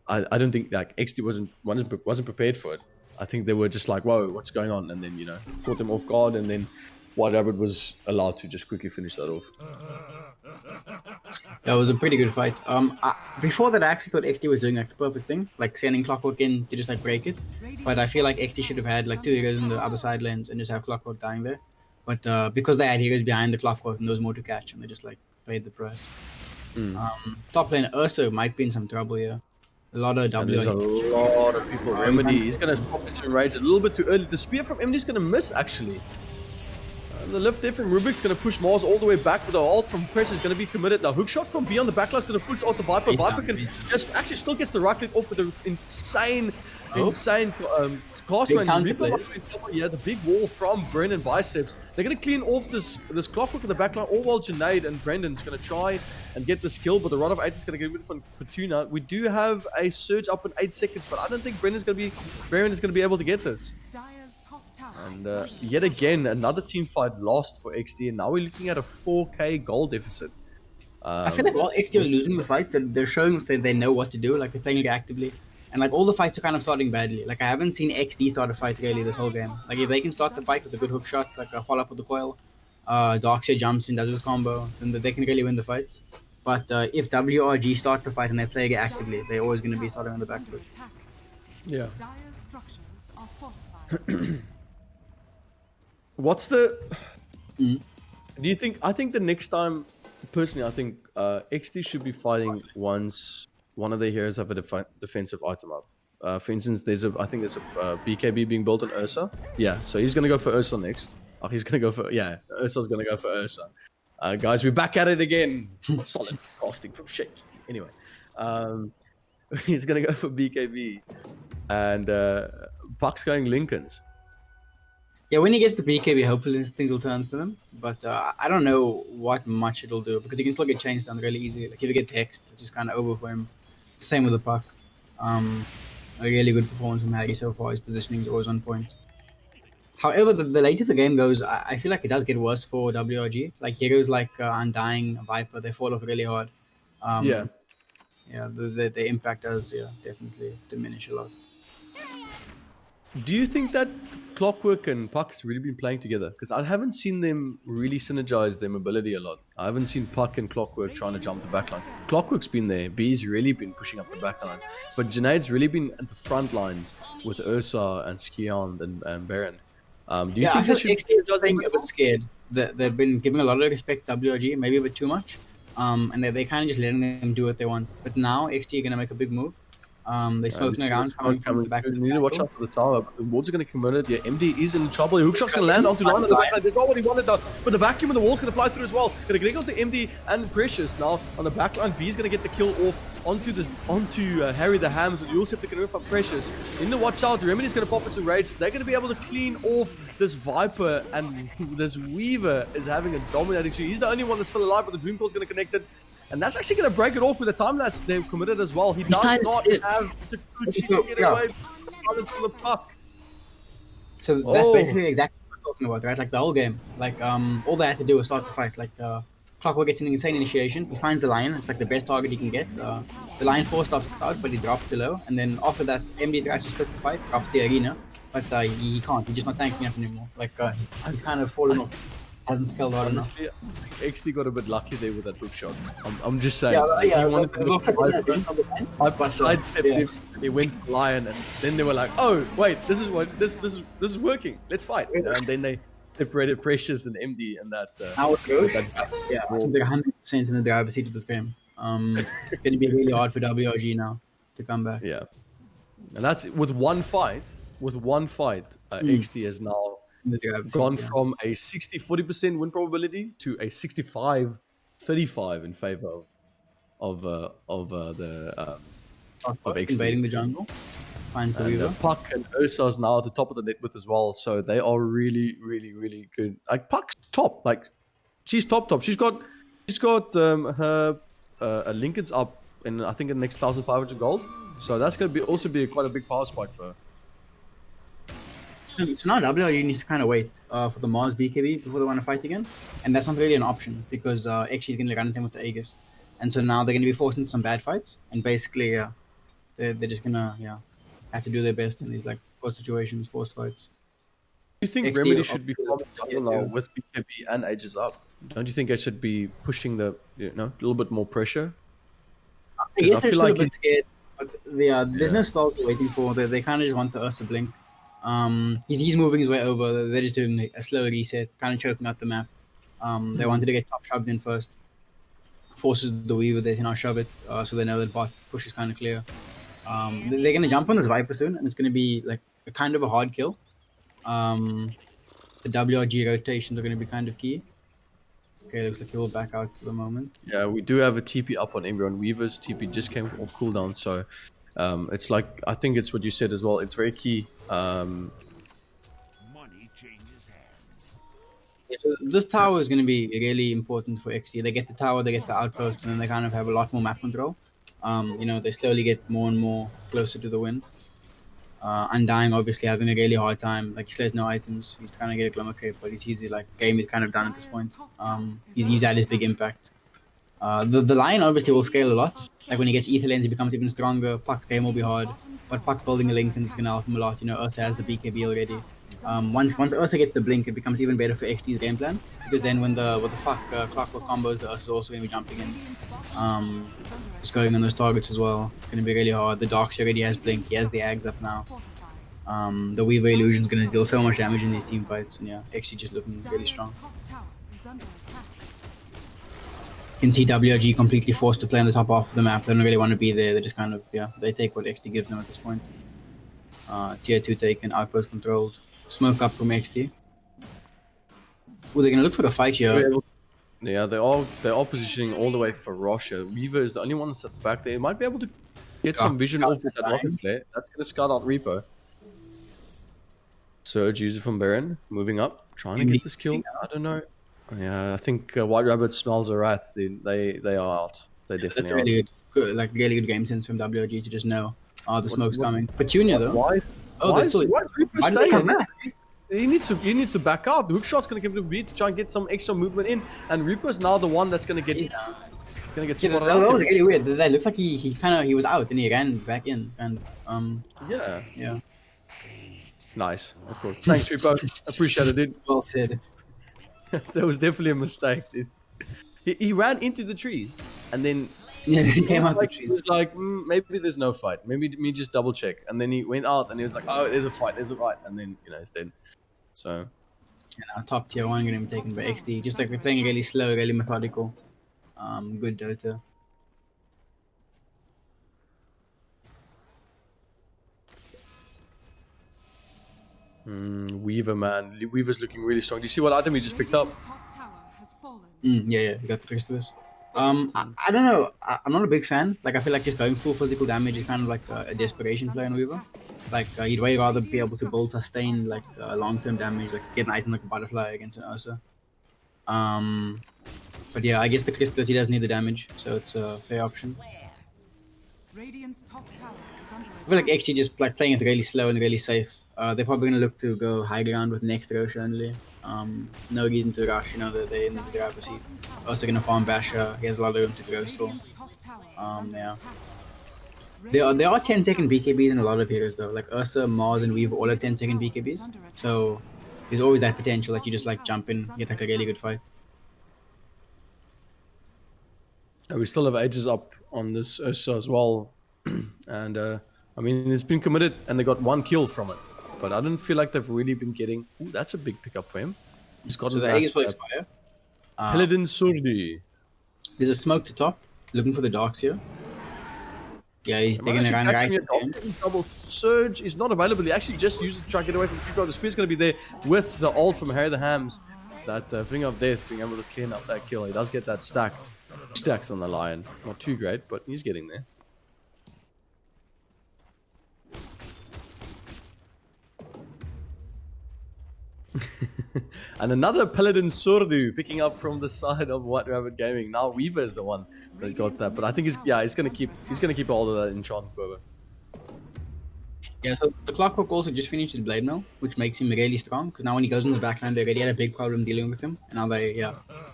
I don't think like Exdee wasn't prepared for it. I think they were just like, whoa, what's going on? And then, caught them off guard, and then White Rabbit was allowed to just quickly finish that off. That was a pretty good fight. Before that, I actually thought XD was doing like the perfect thing, like sending Clockwork in to just like break it. But I feel like XD should have had like 2 heroes in the other side lanes and just have Clockwork dying there. But because they had heroes behind the Clockwork and there was more to catch, and they just like paid the price. Top lane Ursa might be in some trouble here. A lot of And there's a lot of people. Remedy, he's going to pop his rage a little bit too early. The spear from MD's going to miss, actually. The lift there from Rubik's going to push Mars all the way back, with the ult from Press is going to be committed. Now, hook shot from beyond the backline is going to push out the Viper. Viper can just actually still gets the right click off with an insane insane class Big run. counter Reaper plays. yeah, the big wall from Brennan Biceps. They're going to clean off this clockwork in the backline, all while Junaid and Brendan's going to try and get the skill, but the Rod of 8 is going to get rid from Petuna. We do have a surge up in 8 seconds, but I don't think Brendan's going to be able to get this. Dire's top tower. And yet again, another team fight lost for Exdee, and now we're looking at a 4k goal deficit. I feel like while XT are losing the fights, they're showing that they know what to do. Like they're playing it actively, and like all the fights are kind of starting badly. Like I haven't seen XT start a fight really this whole game. Like if they can start the fight with a good hook shot, like a follow up with the coil, Darkseid jumps in, does his combo, then they can really win the fights. But if WRG start the fight and they play it actively, they're always going to be starting on the back foot. Attack. Yeah. Dire's structures are fortified. What's the... Do you think... I think the next time... Personally, I think XD should be fighting once one of the heroes have a defensive item up. For instance, I think there's a BKB being built on Ursa. Yeah, so he's going to go for Ursa next. Oh, he's going to go for... Yeah, Ursa's going to go for Ursa. Guys, we're back at it again. Solid casting from Shaky. Anyway, he's going to go for BKB. And Buck's going Lincolns. Yeah, when he gets the BKB, hopefully things will turn for them. But I don't know what much it'll do because he can still get changed down really easy. Like if he gets hexed, it's just kind of over for him. Same with the puck. A really good performance from Harry so far. His positioning is always on point. However, the later the game goes, I feel like it does get worse for WRG. Like heroes like Undying, Viper, they fall off really hard. Yeah. Yeah, the impact does definitely diminish a lot. Do you think that Clockwork and Puck has really been playing together? Because I haven't seen them really synergize their mobility a lot. I haven't seen Puck and Clockwork trying to jump the backline. Clockwork's been there. B's really been pushing up the backline. But Junaid's really been at the front lines with Ursa and Skion and Baron. Do you think I feel they like should... XT is being a bit scared. They've been giving a lot of respect to WRG, maybe a bit too much. And they're kind of just letting them do what they want. But now XT are going to make a big move. They're smoking around, coming from the back. You need to watch out for the tower. The wards are going to convert it. Yeah, MD is in trouble. Hook shot's going to land onto line on the backline. That's not what he wanted though. But the vacuum of the wall's going to fly through as well. Going to get to MD and Precious now on the backline. B's going to get the kill off onto Harry the Hams. And you also have to move up Precious. In the watch out, Remedy's going to pop into rage. They're going to be able to clean off this Viper, and this Weaver is having a dominating shoot. He's the only one that's still alive, but the Dream Core's going to connect it. And that's actually going to break it off with the time lapse they've committed as well. He does not have the Gucci to get away from the puck. So that's basically exactly what we're talking about, right? Like the whole game. Like all they had to do was start the fight. Like Clockwork gets an insane initiation. He finds the lion. It's like the best target he can get. The lion 4 stops out, but he drops too low. And then after that, MD tries to split the fight, drops the arena. But he can't. He's just not tanking enough anymore. Like he's kind of fallen off. Hasn't scaled hard enough. XD got a bit lucky there with that hook shot. I'm just saying. Yeah, he wanted to look I sidestepped him. He went lion, and then they were like, "Oh, wait, this is working. Let's fight." And then they separated Precious and MD, and that. Now it goes. Yeah, I think they're 100% in the driver's seat of this game. It's going to be really hard for WRG now to come back. Yeah, and that's with one fight. XD has now gone from a 60-40% win probability to a 65-35 in favor of XD. Invading the jungle. Finds the Weaver. Puck and Ursa is now at the top of the net with as well, so they are really, really, really good. Like Puck's top, like she's top. She's got her Lincoln's up in I think the next 1,500 gold, so that's going to also be quite a big power spike for her. So now WRG needs to kind of wait for the Mars BKB before they want to fight again, and that's not really an option because XG is going to run at him with the Aegis, and so now they're going to be forced into some bad fights, and basically they're just gonna have to do their best in these like forced situations, forced fights. Do you think XD Remedy should be farming jungle now with BKB and Aegis up? Don't you think they should be pushing the a little bit more pressure? I guess they're still a bit scared, but there's no spell they're waiting for. They kind of just want the Ursa blink. He's moving his way over. They're just doing a slow reset, kind of choking out the map. They wanted to get top shoved in first. Forces the Weaver, they can now shove it, so they know that bot push is kind of clear. They're going to jump on this Viper soon, and it's going to be like a kind of a hard kill. The WRG rotations are going to be kind of key. Okay, looks like he will back out for the moment. Yeah, we do have a TP up on Embryo, and Weaver's TP just came off cooldown, so It's like, I think it's what you said as well. It's very key. Money changes hands. Yeah, so this tower is going to be really important for XT. They get the tower, they get the outpost, and then they kind of have a lot more map control. They slowly get more and more closer to the win. Undying obviously having a really hard time. Like he still has no items. He's trying to get a glimmer cape, but he's like game is kind of done at this point. He's had his big impact. The line obviously will scale a lot. Like when he gets ether lens, he becomes even stronger. Puck's game will be hard, but Puck building a link is gonna help him a lot. Ursa has the BKB already. Once Ursa gets the blink, it becomes even better for XT's game plan, because then when the Puck clockwork combos, the Ursa's also gonna be jumping in. Just going on those targets as well. It's gonna be really hard. The Darkseer already has blink. He has the Ags up now. The Weaver Illusion's gonna deal so much damage in these team fights, and yeah, XT just looking really strong. You can see WRG completely forced to play on the top half of the map. They don't really want to be there. They just kind of, they take what XT gives them at this point. Tier 2 taken, outpost controlled. Smoke up from XT. Oh, they're going to look for the fight here. Yeah, they are positioning all the way for Russia. Weaver is the only one that's at the back. They might be able to get some vision off with that rocket flare. That's going to scout out Reaper. Surge user from Baron, moving up, trying to get this kill. I don't know. Yeah, I think White Rabbit smells a rat. They are out. They definitely That's are. really good, like really good game sense from WRG to just know, the smoke's coming. Petunia though. Why? Oh, Why they're still. why is Reaper Why did they come staying? back? He needs to back out. The hook shot's gonna give him a beat to try and get some extra movement in, and Reaper's now the one that's gonna get Yeah, spotted that out. was really weird. That looked like he was out and he ran back in and Yeah, yeah. nice. Of course. Thanks, Reaper. Appreciate it, dude. Well said. That was definitely a mistake, dude. He ran into the trees, and then Yeah, he came out the like, he trees. was like, maybe there's no fight. Maybe me just double check. And then he went out, and he was like, oh, there's a fight. And then he's dead. So Top tier 1 gonna be taken by XD. Just like they're playing really slow, really methodical. Good Dota. Weaver, man. Weaver's looking really strong. Do you see what item he just picked up? Yeah, you got the crystals. I don't know. I'm not a big fan. Like, I feel like just going full physical damage is kind of like a desperation play on Weaver. Like, he'd way rather be able to build sustained, like, long-term damage, like get an item like a butterfly against an Ursa. But yeah, I guess the crystals, he does need the damage, so it's a fair option. Radiant's top tower is under I feel like XG just like playing it really slow and really safe. They're probably gonna look to go high ground with next Rosh only. No reason to rush, they're in the driver's seat. Also gonna farm Basher, he has a lot of room to grow still. Yeah. There are 10-second BKBs in a lot of heroes though. Like Ursa, Mars, and Weaver all have 10-second BKBs. So there's always that potential that you just like jump in, get like a really good fight. We still have ages up on this Ursa as well. And I mean, it's been committed and they got 1 kill from it. But I don't feel like they've really been getting... Ooh, that's a big pickup for him. He's got So the egg is will expire. Paladin Surdi. There's a smoke to top, looking for the darks here. Yeah, they're gonna run right at the end. Double Surge is not available. He actually just used it to try to get away from Keystroke. The spear's going to be there with the ult from Harry the Hams. That Finger of Death being able to clean up that kill. He does get that stack. Stacks on the Lion. Not too great, but he's getting there. And another Paladin Surdu picking up from the side of White Rabbit Gaming. Now Weaver is the one that got that, but I think he's gonna keep all of that enchant quiver. Yeah, so the Clockwork also just finished his Blade Mill, which makes him really strong, because now when he goes in the backline, they already had a big problem dealing with him, and now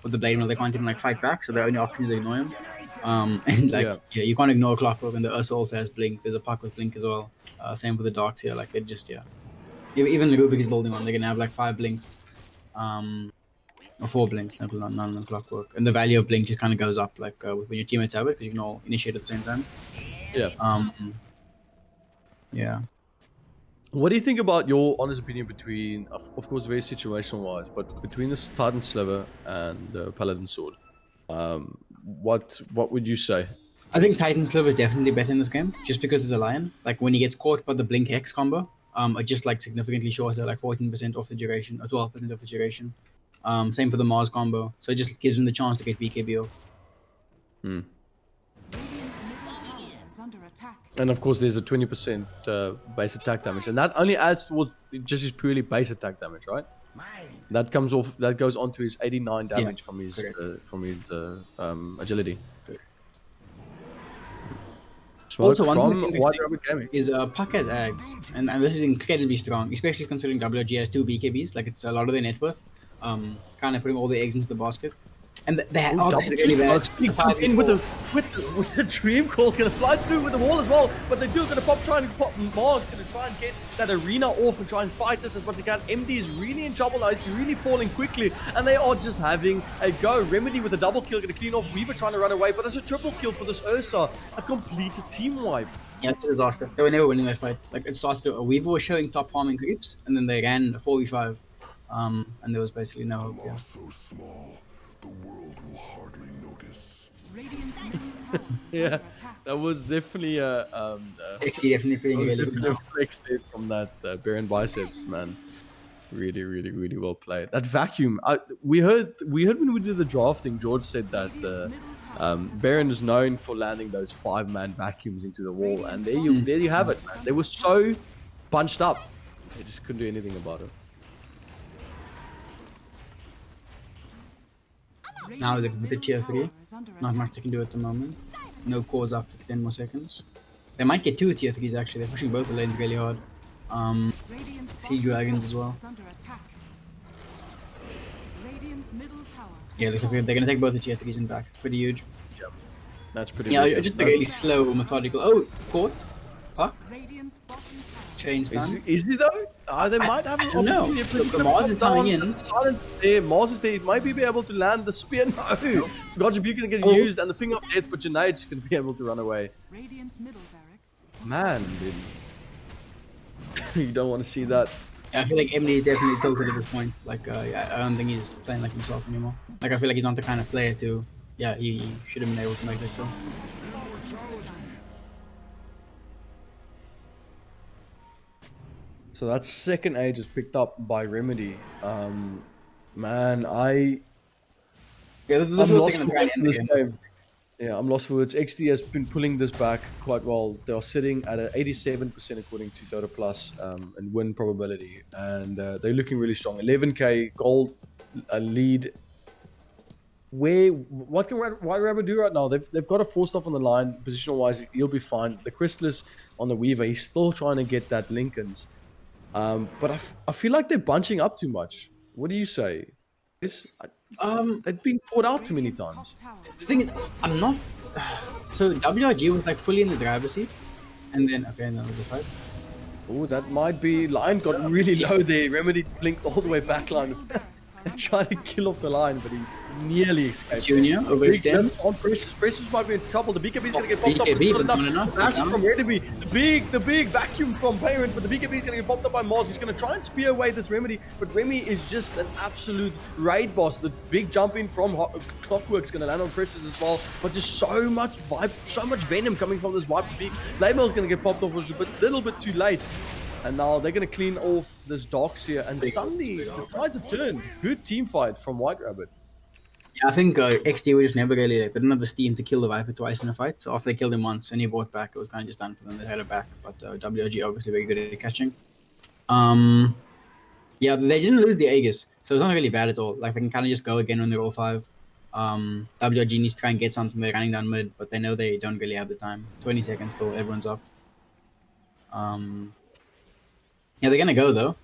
with the Blade Mill, they can't even, like, fight back, so their only option is to ignore him. You can't ignore Clockwork, and the Ursa also has Blink, there's a Puck with Blink as well, same with the Darks here, like, they just, Even Rubik is building one, they're gonna have, like, 5 Blinks, or 4 Blinks, none on Clockwork, and the value of Blink just kind of goes up, like, when your teammates have it, because you can all initiate at the same time. Yeah. What do you think about your honest opinion between, of course, very situational wise, but between the Titan Sliver and the Paladin Sword? What would you say? I think Titan Sliver is definitely better in this game, just because there's a Lion. Like when he gets caught by the Blink Hex combo, are just like significantly shorter, like 14% off the duration or 12% off the duration. Same for the Mars combo, so it just gives him the chance to get BKB off. under attack. And of course, there's a 20% base attack damage, and that only adds towards just his purely base attack damage, right? That comes off. That goes on to his 89 damage from his agility. Smoke Also, one thing from that's White interesting Rabbit Gaming. is Puck has Ags, and this is incredibly strong, especially considering WRG has 2 BKBs. Like, it's a lot of their net worth. Kind of putting all the eggs into the basket. And they have this is really bad. In with the dream call's gonna fly through with the wall as well, but they do gonna try and pop. Mars gonna try and get that arena off and try and fight this as much as he can. MD is really in trouble now. He's really falling quickly, and they are just having a go. Remedy with a double kill, gonna clean off. Weaver trying to run away, but it's a triple kill for this Ursa. A completed team wipe. Yeah, it's a disaster. They were never winning that fight. Like, it started. Weaver was showing top farming creeps, and then they ran a 4v5, and there was basically no hope. Yeah. So small, the world will hardly notice. Radiant's middle tower is Yeah, under attack. that was definitely Exdee definitely feeling really good now. flex there from that Baron biceps, man. Really, really, really well played. That vacuum. We heard when we did the drafting. George said that Baron is known for landing those 5-man vacuums into the wall, and there you have it, man. They were so bunched up, they just couldn't do anything about it. Now with the tier 3, Tower is under not attack. much they can do at the moment. No cores up for 10 more seconds. They might get 2 tier 3s actually. They're pushing both the lanes really hard. Radiant's Sea bottom dragons tower as well. is under attack. Radiant's middle tower. Yeah, looks like they're gonna take both the tier 3s and back. Pretty huge. That's pretty. Yeah, big. just a really slow, methodical. Oh, caught. Puck. Radiant's bottom tower. Chain stun. Is he though? They might have an don't know. opportunity if Look, they the Mars is coming in. Silence there. Mars is there. He might be able to land the spear. No. Roger Buke gonna get used, and the finger of death, but Junaid's gonna be able to run away. Radiant's middle barracks. Man, dude. You don't want to see that. Yeah, I feel like MD is definitely tilted at this point. Like, I don't think he's playing like himself anymore. Like, I feel like he's not the kind of player to. Yeah, he should have been able to make that goal. So that second age is picked up by Remedy. Man, Yeah, this I'm is what lost they're for gonna try words and in end this the game. game. Yeah, I'm lost for words. XD has been pulling this back quite well. They are sitting at an 87% according to Dota Plus and win probability, and they're looking really strong. 11k gold lead. What can White Rabbit do right now? They've got a 4-stuff on the line. Positional wise, he'll be fine. The Chrysalis on the Weaver, he's still trying to get that Lincoln's. But I feel like they're bunching up too much. What do you say? They've been caught out too many Radiant's times. top tower. The thing is, I'm not. So WRG was like fully in the driver's seat, and then that was a fight. Oh, that might be. Line got really low there. Remedy blinked all the way back line. And tried to kill off the line, but he nearly escaped. Junior Big overextends. lift on Precious. Precious might be in trouble. The BKB is going to get popped up. BKB, But but not not enough. Bash Down. from Remedy. The big vacuum from Parent, but the BKB is going to get popped up by Mars. He's going to try and spear away this Remedy, but Remy is just an absolute raid boss. The big jump in from Clockwork's going to land on Precious as well, but just so much vibe, so much venom coming from this wipe. The Blamel's going to get popped off, which is a little bit too late. And now they're going to clean off this Dox here. And suddenly, the tides have turned. Good team fight from White Rabbit. Yeah, I think XT were just never really. They didn't have the steam to kill the Viper twice in a fight. So after they killed him once and he brought back, it was kind of just done for them. They had it back. But WRG obviously very good at catching. Yeah, they didn't lose the Aegis. So it's not really bad at all. Like, they can kind of just go again when they're all 5. WRG needs to try and get something. They're running down mid, but they know they don't really have the time. 20 seconds till everyone's up. Yeah, they're gonna go though.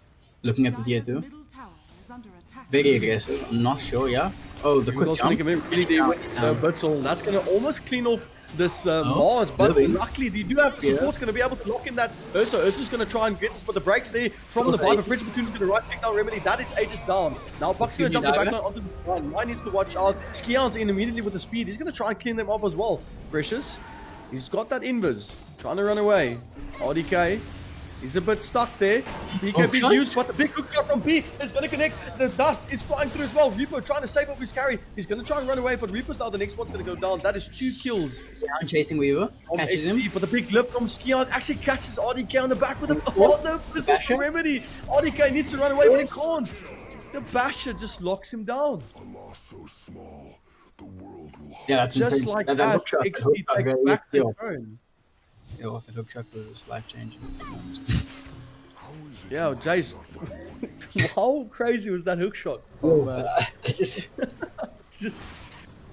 Looking at the tier Dire's 2. middle tower is under attack. Very aggressive. I'm not sure, yeah. Oh, the quick jump. Really Butzel. That's going to almost clean off this Mars, but living. luckily they do have the support's going to be able to lock in that Ursa. Ursa's going to try and get this, but the breaks there from the Viper. Prince Platoon's going to right click down Remedy. That is Aegis down. Now Buck's going to jump the back line onto the line. Mine needs to watch out. Skian's in immediately with the speed. He's going to try and clean them up as well. Precious. He's got that invis. Trying to run away. RDK. He's a bit stuck there. BKB's used, but the big hook shot from B is going to connect. The dust is flying through as well. Reaper trying to save off his carry. He's going to try and run away, but Reaper's now the next one's going to go down. That is 2 kills. Down chasing Weaver. From Catches XP, him. but the big lift from Skion actually catches RDK on the back with a no, this is Basher? Remedy. RDK needs to run away, but he can't. The Basher just locks him down. A loss so small, the world will Yeah, that's Just insane. like that that, hook shot, XP takes very back the kill. throne. Oh, that hook shot was life changing. Yeah, Jace, how crazy was that hook shot from? Just Just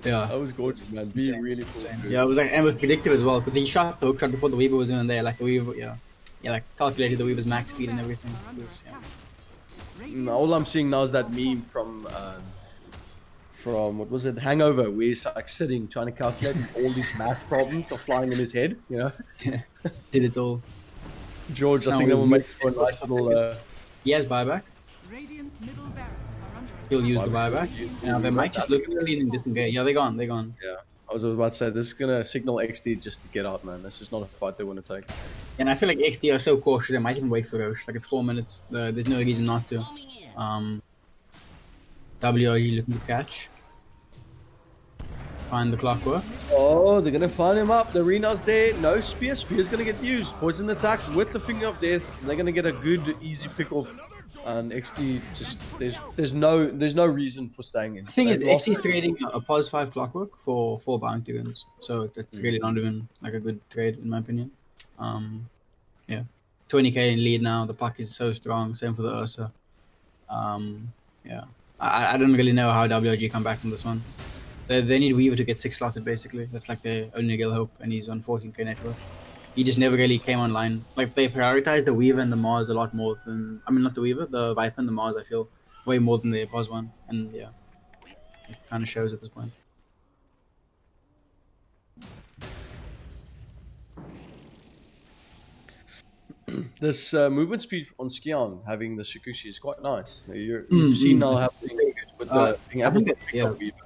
yeah. that was gorgeous, man. Be Insane, really cool. insane. Yeah, it was like, and it was predictive as well because he shot the hook shot before the Weaver was even there. Like the Weaver, like calculated the Weaver's max speed and everything. It was, All I'm seeing now is that meme from what was it, Hangover, where he's like sitting trying to calculate and all these math problems are flying in his head. You know, did it all. George, I No, think that will we- make for a nice little. He has buyback. Radiant's middle barracks are under attack. He'll use the Buyback's buyback. gonna use Now the they might buyback. just look at these and disengage. Yeah, they're gone. They're gone. Yeah, I was about to say this is gonna signal Exdee just to get out, man. This is not a fight they want to take. And I feel like Exdee are so cautious. They might even wait for Roche. Like it's 4 minutes. There's no reason not to. WRG looking to catch. Find the clockwork. Oh, they're gonna find him up. The arena's there. No spear. Spear's gonna get used. Poison attacks with the finger of death. They're gonna get a good, easy pick off. And XD just there's no reason for staying in. The thing is, They've lost- XD's trading a +5 clockwork for 4 bounty runes. So that's really not even like a good trade in my opinion. Yeah, 20k in lead now. The puck is so strong. Same for the Ursa. Yeah, I don't really know how WRG come back from this one. They need Weaver to get 6 slotted basically. That's like their only real hope, and he's on 14k net worth. He just never really came online. Like they prioritized the Weaver and the Mars a lot more than not the Weaver, the Viper and the Mars. I feel way more than the Pos one, and yeah, it kind of shows at this point. This movement speed on Skion having the Shikushi is quite nice. You've seen now happening with the being I able think to that- pick yeah. up Weaver.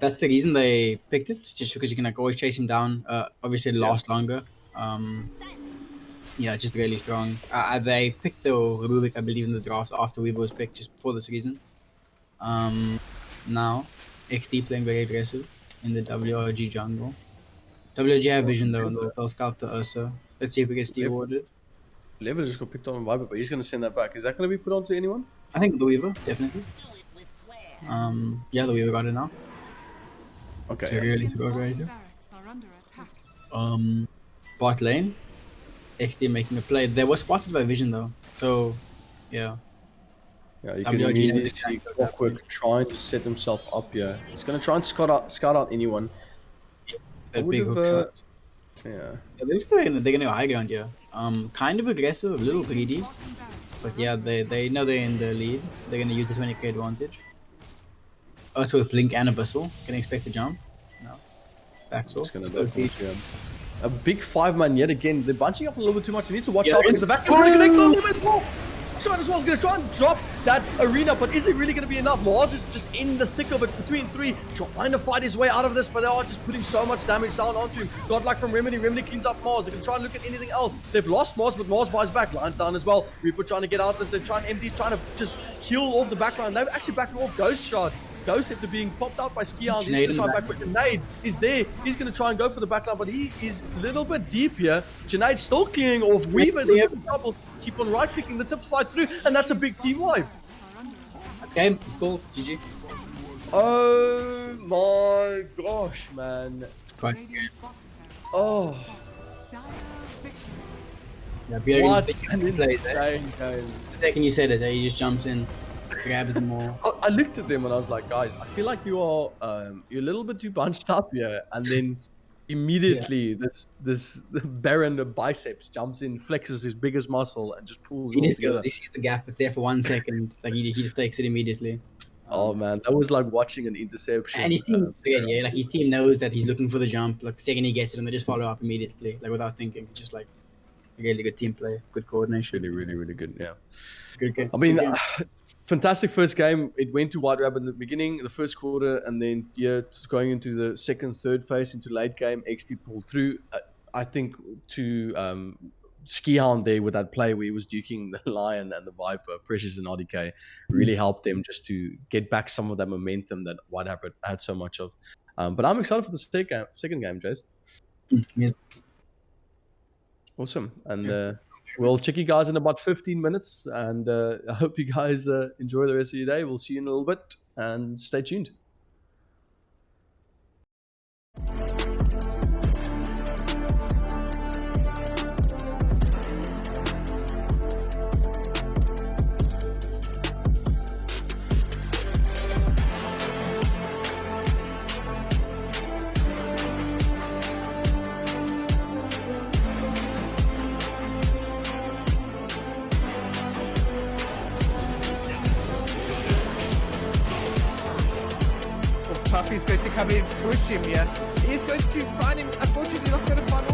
That's the reason they picked it, just because you can like always chase him down. Obviously, it lasts longer. Yeah, it's just really strong. They picked the Rubik, I believe, in the draft after Weaver was picked, just before this reason. Now, Exdee playing very aggressive in the WRG jungle. WRG have vision though, and they'll scout the Ursa. Let's see if we get Steve awarded. Lever just got picked on Viper, but he's gonna send that back. Is that gonna be put onto anyone? I think the Weaver, definitely. Yeah, the Weaver got it now. Okay. So really to go right Middle here. barracks are under attack. Bot lane, XD making a play. They were spotted by vision though, so yeah. Yeah, you can WRG immediately knows see exactly what's Clockwork trying to set himself up here. He's gonna try and scout out anyone. That big would've, hook shot. Yeah. Yeah, they're gonna go high ground here. Kind of aggressive, a little greedy, Bottom barracks but yeah, they know they're in the lead. They're gonna use the 20k advantage. Also with Blink and Abyssal, can I expect the jump? No. Backs off. He's gonna Slow go feed. for him. A big 5-man yet again. They're bunching up a little bit too much. He needs to watch Yeah, out because the back is going to connect on him as well. Shot as well. Going to try and drop that arena, but is it really going to be enough? Mars is just in the thick of it between three, trying to fight his way out of this, but they are just putting so much damage down onto him. Godlike from Remedy. Remedy cleans up Mars. They can try and look at anything else. They've lost Mars, but Mars buys back. Lines down as well. Reaper trying to get out this. They're trying. MD's trying to just kill off the backline. They've actually backed off Ghost Shard. Ghost after being popped out by Skion. He's going to try and back with Junaid. Is there. He's going to try and go for the backline, but he is a little bit deep here. Junaid still clearing off. Weaver's in trouble. Keep on right clicking. The tips fly through, and that's a big team wipe. That's game. It's cool. GG. Oh my gosh, man. Right. Radiant's bottom barracks. Oh, Dire victory. Yeah, Pierre what didn't an play there. insane game. The second you said it, he just jumps in, grabs them all. I looked at them and I was like, guys, I feel like you are you're a little bit too bunched up here. And then immediately this Baron of biceps jumps in, flexes his biggest muscle, and just pulls He it all just together. goes. He sees the gap. It's there for 1 second. Like he just takes it immediately. Oh man, that was like watching an interception. And his team, yeah, like his team knows that he's looking for the jump. Like the second he gets it, and they just follow up immediately, like without thinking. Just like a really good team play, good coordination. really, really, really good. Yeah. It's a good game. I mean, Good game. fantastic first game. It went to White Rabbit in the beginning, the first quarter, and then going into the second, third phase, into late game, XT pulled through. I think to Skihound there with that play where he was duking the Lion and the Viper, Precious and RDK, really helped them just to get back some of that momentum that White Rabbit had so much of. But I'm excited for the second game, Jace. Yeah. Awesome. And we'll check you guys in about 15 minutes. And I hope you guys enjoy the rest of your day. We'll see you in a little bit. And stay tuned. who's going to come in, push him here. He is going to find him. Unfortunately, not going to find